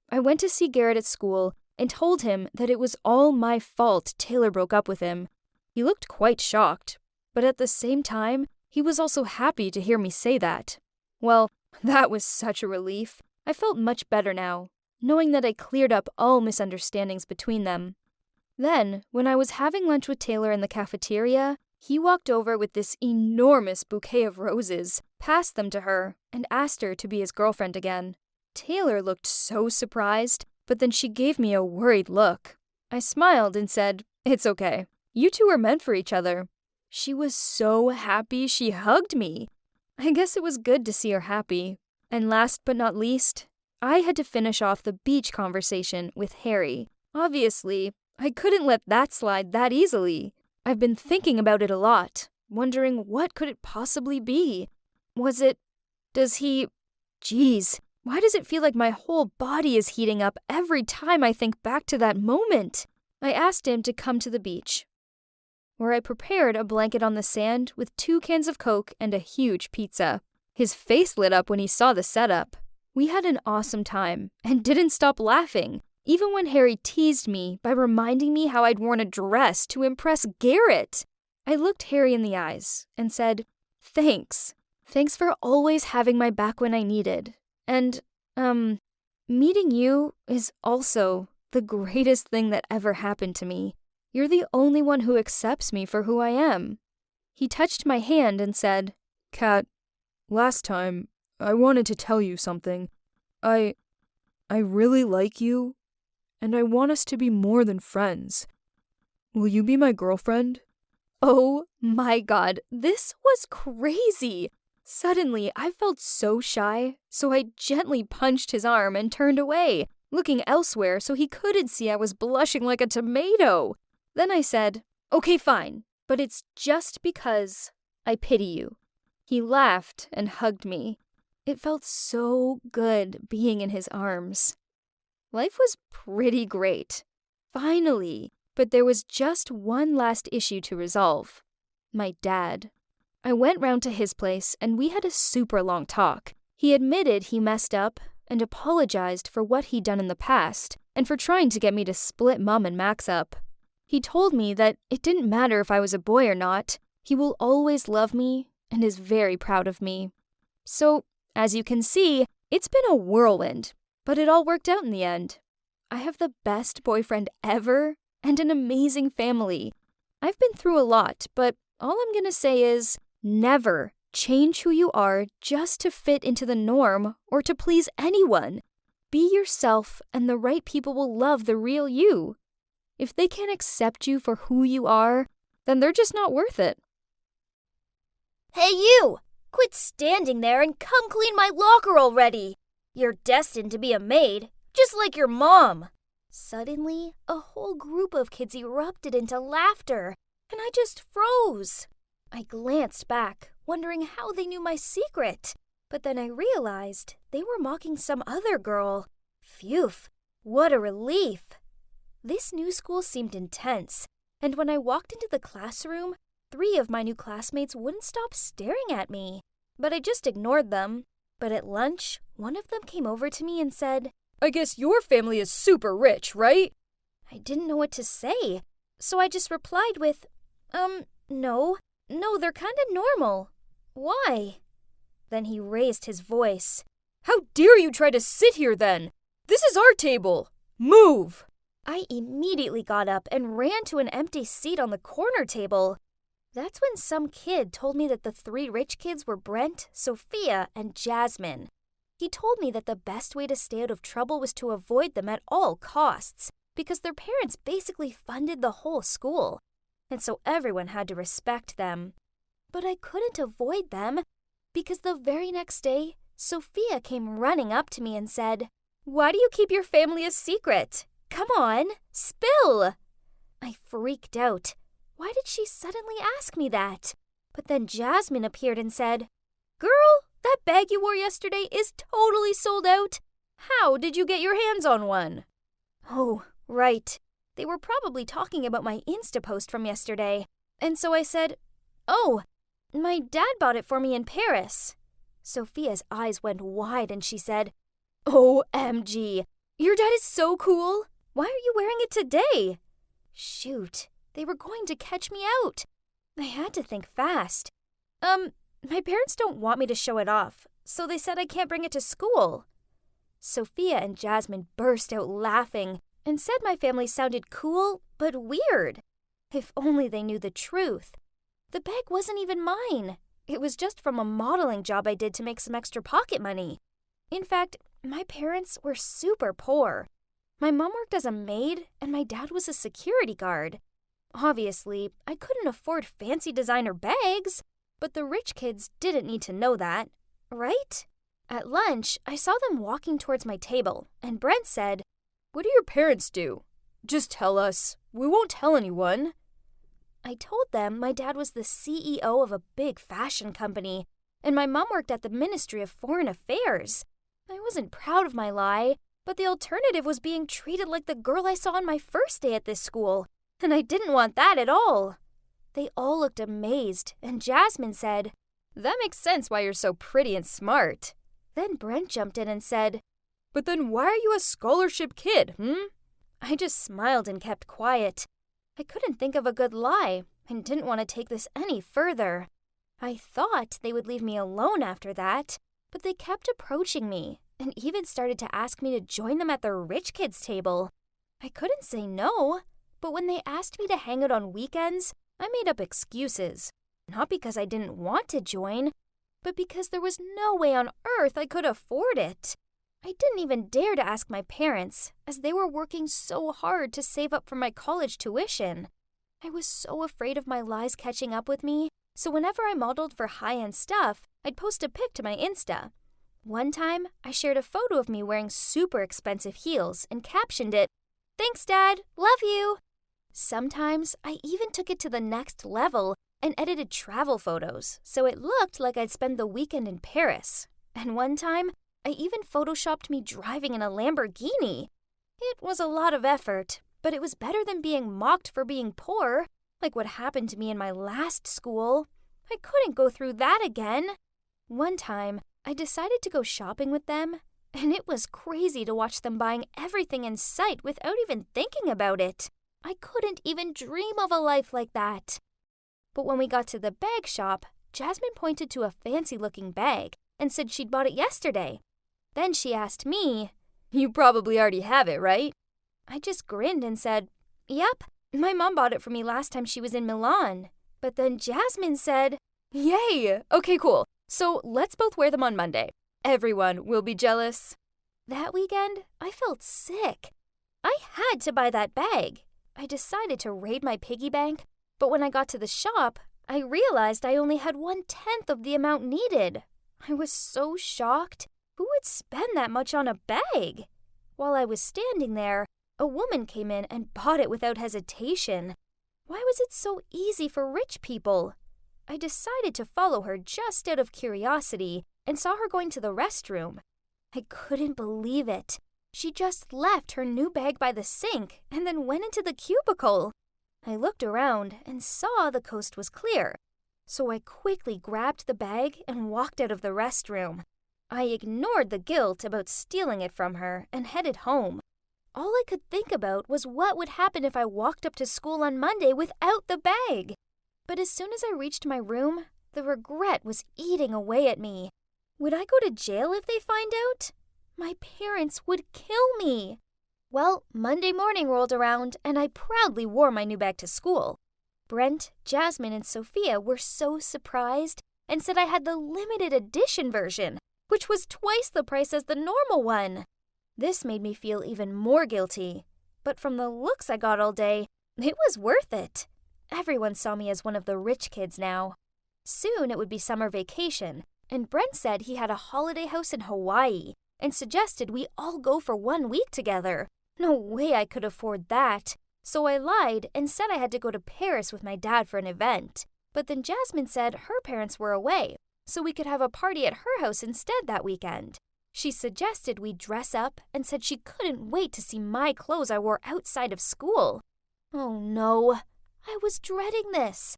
Speaker 1: I went to see Garrett at school and told him that it was all my fault Taylor broke up with him. He looked quite shocked, but at the same time, he was also happy to hear me say that. Well, that was such a relief. I felt much better now, knowing that I cleared up all misunderstandings between them. Then, when I was having lunch with Taylor in the cafeteria, he walked over with this enormous bouquet of roses, passed them to her, and asked her to be his girlfriend again. Taylor looked so surprised, but then she gave me a worried look. I smiled and said, "It's okay. You two are meant for each other." She was so happy she hugged me. I guess it was good to see her happy. And last but not least, I had to finish off the beach conversation with Harry. Obviously, I couldn't let that slide that easily. I've been thinking about it a lot, wondering what could it possibly be. Geez, why does it feel like my whole body is heating up every time I think back to that moment? I asked him to come to the beach, where I prepared a blanket on the sand with 2 cans of Coke and a huge pizza. His face lit up when he saw the setup. We had an awesome time and didn't stop laughing, even when Harry teased me by reminding me how I'd worn a dress to impress Garrett. I looked Harry in the eyes and said, "Thanks. Thanks for always having my back when I needed. And, meeting you is also the greatest thing that ever happened to me. You're the only one who accepts me for who I am." He touched my hand and said, "Kat, last time, I wanted to tell you something. I really like you, and I want us to be more than friends. Will you be my girlfriend?" Oh my God, this was crazy. Suddenly, I felt so shy, so I gently punched his arm and turned away, looking elsewhere so he couldn't see I was blushing like a tomato. Then I said, "Okay, fine, but it's just because I pity you." He laughed and hugged me. It felt so good being in his arms. Life was pretty great. Finally, but there was just one last issue to resolve. My dad. I went round to his place and we had a super long talk. He admitted he messed up and apologized for what he'd done in the past and for trying to get me to split Mom and Max up. He told me that it didn't matter if I was a boy or not. He will always love me and is very proud of me. So, as you can see, it's been a whirlwind, but it all worked out in the end. I have the best boyfriend ever and an amazing family. I've been through a lot, but all I'm gonna say is never change who you are just to fit into the norm or to please anyone. Be yourself and the right people will love the real you. If they can't accept you for who you are, then they're just not worth it. Hey you! Quit standing there and come clean my locker already! You're destined to be a maid, just like your mom. Suddenly, a whole group of kids erupted into laughter, and I just froze. I glanced back, wondering how they knew my secret. But then I realized they were mocking some other girl. Phew, what a relief. This new school seemed intense, and when I walked into the classroom, 3 of my new classmates wouldn't stop staring at me. But I just ignored them. But at lunch, one of them came over to me and said,
Speaker 5: I guess your family is super rich, right?
Speaker 1: I didn't know what to say, so I just replied with, no, they're kinda normal. Why? Then he raised his voice.
Speaker 5: How dare you try to sit here then? This is our table. Move!
Speaker 1: I immediately got up and ran to an empty seat on the corner table. That's when some kid told me that the 3 rich kids were Brent, Sophia, and Jasmine. He told me that the best way to stay out of trouble was to avoid them at all costs, because their parents basically funded the whole school, and so everyone had to respect them. But I couldn't avoid them, because the very next day, Sophia came running up to me and said, Why do you keep your family a secret? Come on, spill! I freaked out. Why did she suddenly ask me that? But then Jasmine appeared and said, Girl, that bag you wore yesterday is totally sold out. How did you get your hands on one? Oh, right. They were probably talking about my Insta post from yesterday. And so I said, Oh, my dad bought it for me in Paris. Sophia's eyes went wide and she said, OMG, your dad is so cool. Why are you wearing it today? Shoot, they were going to catch me out. I had to think fast. My parents don't want me to show it off, so they said I can't bring it to school. Sophia and Jasmine burst out laughing and said my family sounded cool but weird. If only they knew the truth. The bag wasn't even mine. It was just from a modeling job I did to make some extra pocket money. In fact, my parents were super poor. My mom worked as a maid, and my dad was a security guard. Obviously, I couldn't afford fancy designer bags, but the rich kids didn't need to know that, right? At lunch, I saw them walking towards my table, and Brent said,
Speaker 5: What do your parents do? Just tell us. We won't tell anyone.
Speaker 1: I told them my dad was the CEO of a big fashion company, and my mom worked at the Ministry of Foreign Affairs. I wasn't proud of my lie, but the alternative was being treated like the girl I saw on my first day at this school, and I didn't want that at all. They all looked amazed, and Jasmine said,
Speaker 5: That makes sense why you're so pretty and smart.
Speaker 1: Then Brent jumped in and said,
Speaker 5: But then why are you a scholarship kid,
Speaker 1: I just smiled and kept quiet. I couldn't think of a good lie and didn't want to take this any further. I thought they would leave me alone after that, but they kept approaching me and even started to ask me to join them at their rich kids' table. I couldn't say no, but when they asked me to hang out on weekends, I made up excuses. Not because I didn't want to join, but because there was no way on earth I could afford it. I didn't even dare to ask my parents, as they were working so hard to save up for my college tuition. I was so afraid of my lies catching up with me, so whenever I modeled for high-end stuff, I'd post a pic to my Insta. One time, I shared a photo of me wearing super expensive heels and captioned it, Thanks, Dad. Love you. Sometimes, I even took it to the next level and edited travel photos, so it looked like I'd spend the weekend in Paris. And one time, I even photoshopped me driving in a Lamborghini. It was a lot of effort, but it was better than being mocked for being poor, like what happened to me in my last school. I couldn't go through that again. One time, I decided to go shopping with them, and it was crazy to watch them buying everything in sight without even thinking about it. I couldn't even dream of a life like that. But when we got to the bag shop, Jasmine pointed to a fancy-looking bag and said she'd bought it yesterday. Then she asked me,
Speaker 5: You probably already have it, right?
Speaker 1: I just grinned and said, Yep, my mom bought it for me last time she was in Milan. But then Jasmine said,
Speaker 5: Yay! Okay, cool. So let's both wear them on Monday. Everyone will be jealous.
Speaker 1: That weekend, I felt sick. I had to buy that bag. I decided to raid my piggy bank, but when I got to the shop, I realized I only had 1/10 of the amount needed. I was so shocked.
Speaker 2: Who would spend that much on a bag? While I was standing there, a woman came in and bought it without hesitation. Why was it so easy for rich people? I decided to follow her just out of curiosity and saw her going to the restroom. I couldn't believe it. She just left her new bag by the sink and then went into the cubicle. I looked around and saw the coast was clear, so I quickly grabbed the bag and walked out of the restroom. I ignored the guilt about stealing it from her and headed home. All I could think about was what would happen if I walked up to school on Monday without the bag. But as soon as I reached my room, the regret was eating away at me. Would I go to jail if they find out? My parents would kill me. Well, Monday morning rolled around, and I proudly wore my new bag to school. Brent, Jasmine, and Sophia were so surprised and said I had the limited edition version, which was twice the price as the normal one. This made me feel even more guilty, but from the looks I got all day, it was worth it. Everyone saw me as one of the rich kids now. Soon it would be summer vacation, and Brent said he had a holiday house in Hawaii and suggested we all go for 1 week together. No way I could afford that. So I lied and said I had to go to Paris with my dad for an event. But then Jasmine said her parents were away, so we could have a party at her house instead that weekend. She suggested we dress up and said she couldn't wait to see my clothes I wore outside of school. Oh no, I was dreading this.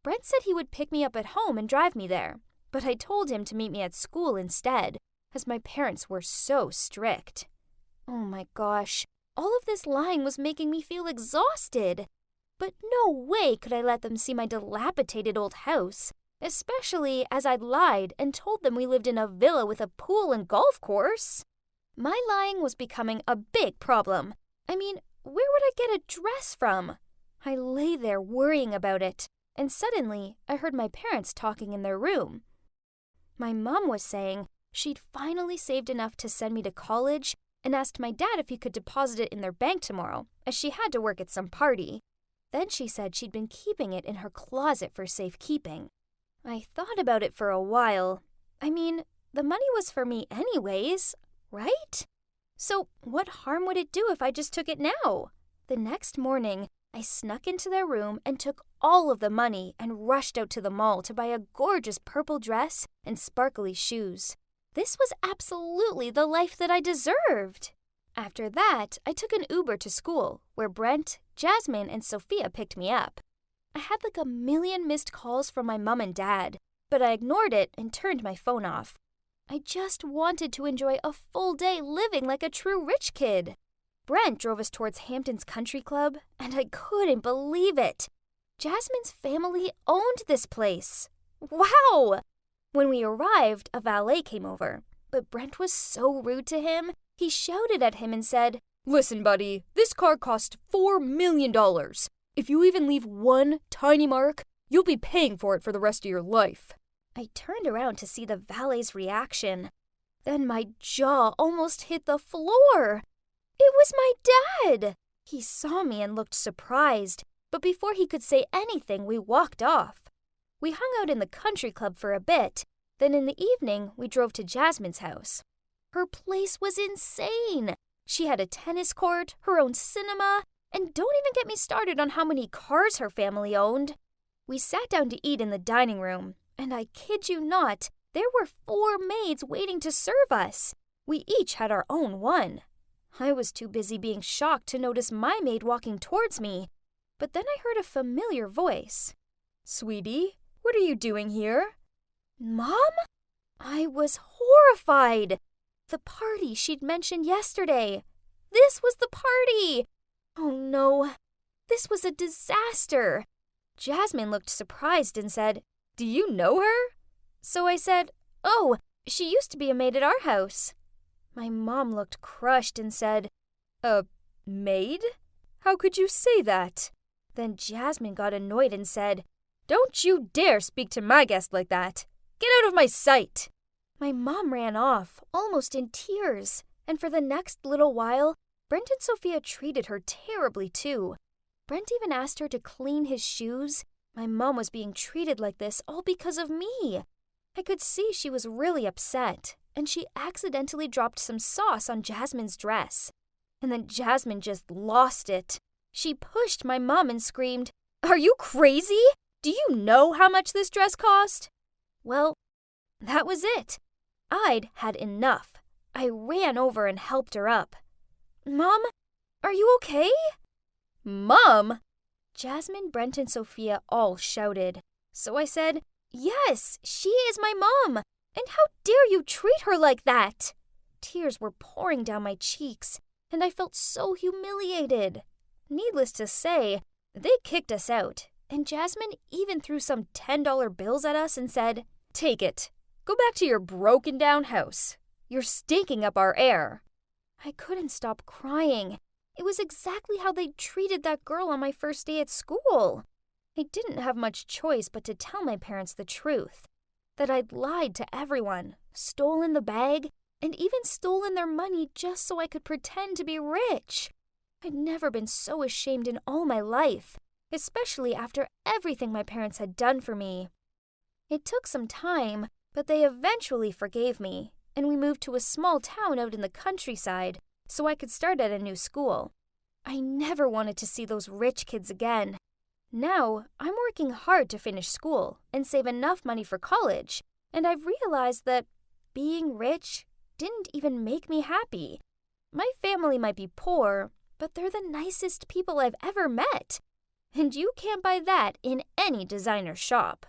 Speaker 2: Brent said he would pick me up at home and drive me there, but I told him to meet me at school instead, as my parents were so strict. Oh my gosh, all of this lying was making me feel exhausted. But no way could I let them see my dilapidated old house, especially as I'd lied and told them we lived in a villa with a pool and golf course. My lying was becoming a big problem. I mean, where would I get a dress from? I lay there worrying about it, and suddenly I heard my parents talking in their room. My mom was saying she'd finally saved enough to send me to college and asked my dad if he could deposit it in their bank tomorrow, as she had to work at some party. Then she said she'd been keeping it in her closet for safekeeping. I thought about it for a while. I mean, the money was for me anyways, right? So what harm would it do if I just took it now? The next morning, I snuck into their room and took all of the money and rushed out to the mall to buy a gorgeous purple dress and sparkly shoes. This was absolutely the life that I deserved. After that, I took an Uber to school, where Brent, Jasmine, and Sophia picked me up. I had like a million missed calls from my mom and dad, but I ignored it and turned my phone off. I just wanted to enjoy a full day living like a true rich kid. Brent drove us towards Hampton's Country Club, and I couldn't believe it. Jasmine's family owned this place. Wow! When we arrived, a valet came over, but Brent was so rude to him, he shouted at him and said,
Speaker 5: "Listen, buddy, this car cost $4 million. If you even leave one tiny mark, you'll be paying for it for the rest of your life."
Speaker 2: I turned around to see the valet's reaction. Then my jaw almost hit the floor. It was my dad! He saw me and looked surprised, but before he could say anything, we walked off. We hung out in the country club for a bit. Then in the evening, we drove to Jasmine's house. Her place was insane. She had a tennis court, her own cinema, and don't even get me started on how many cars her family owned. We sat down to eat in the dining room, and I kid you not, there were 4 maids waiting to serve us. We each had our own one. I was too busy being shocked to notice my maid walking towards me. But then I heard a familiar voice.
Speaker 5: "Sweetie, what are you doing here?"
Speaker 2: Mom? I was horrified. The party she'd mentioned yesterday. This was the party. Oh no, this was a disaster. Jasmine looked surprised and said,
Speaker 5: "Do you know her?"
Speaker 2: So I said, "Oh, she used to be a maid at our house." My mom looked crushed and said,
Speaker 5: "A maid? How could you say that?"
Speaker 2: Then Jasmine got annoyed and said,
Speaker 5: "Don't you dare speak to my guest like that. Get out of my sight."
Speaker 2: My mom ran off, almost in tears, and for the next little while, Brent and Sophia treated her terribly too. Brent even asked her to clean his shoes. My mom was being treated like this all because of me.
Speaker 1: I could see she was really upset, and she accidentally dropped some sauce on Jasmine's dress. And then Jasmine just lost it. She pushed my mom and screamed, "Are you crazy? Do you know how much this dress cost?" Well, that was it. I'd had enough. I ran over and helped her up. "Mom, are you okay?" "Mom?" Jasmine, Brent, and Sophia all shouted. So I said, "Yes, she is my mom. And how dare you treat her like that?" Tears were pouring down my cheeks, and I felt so humiliated. Needless to say, they kicked us out, and Jasmine even threw some $10 bills at us and said, "Take it. Go back to your broken down house. You're stinking up our air." I couldn't stop crying. It was exactly how they treated that girl on my first day at school. I didn't have much choice but to tell my parents the truth. That I'd lied to everyone, stolen the bag, and even stolen their money just so I could pretend to be rich. I'd never been so ashamed in all my life, especially after everything my parents had done for me. It took some time, but they eventually forgave me, and we moved to a small town out in the countryside so I could start at a new school. I never wanted to see those rich kids again. Now, I'm working hard to finish school and save enough money for college, and I've realized that being rich didn't even make me happy. My family might be poor, but they're the nicest people I've ever met. And you can't buy that in any designer shop.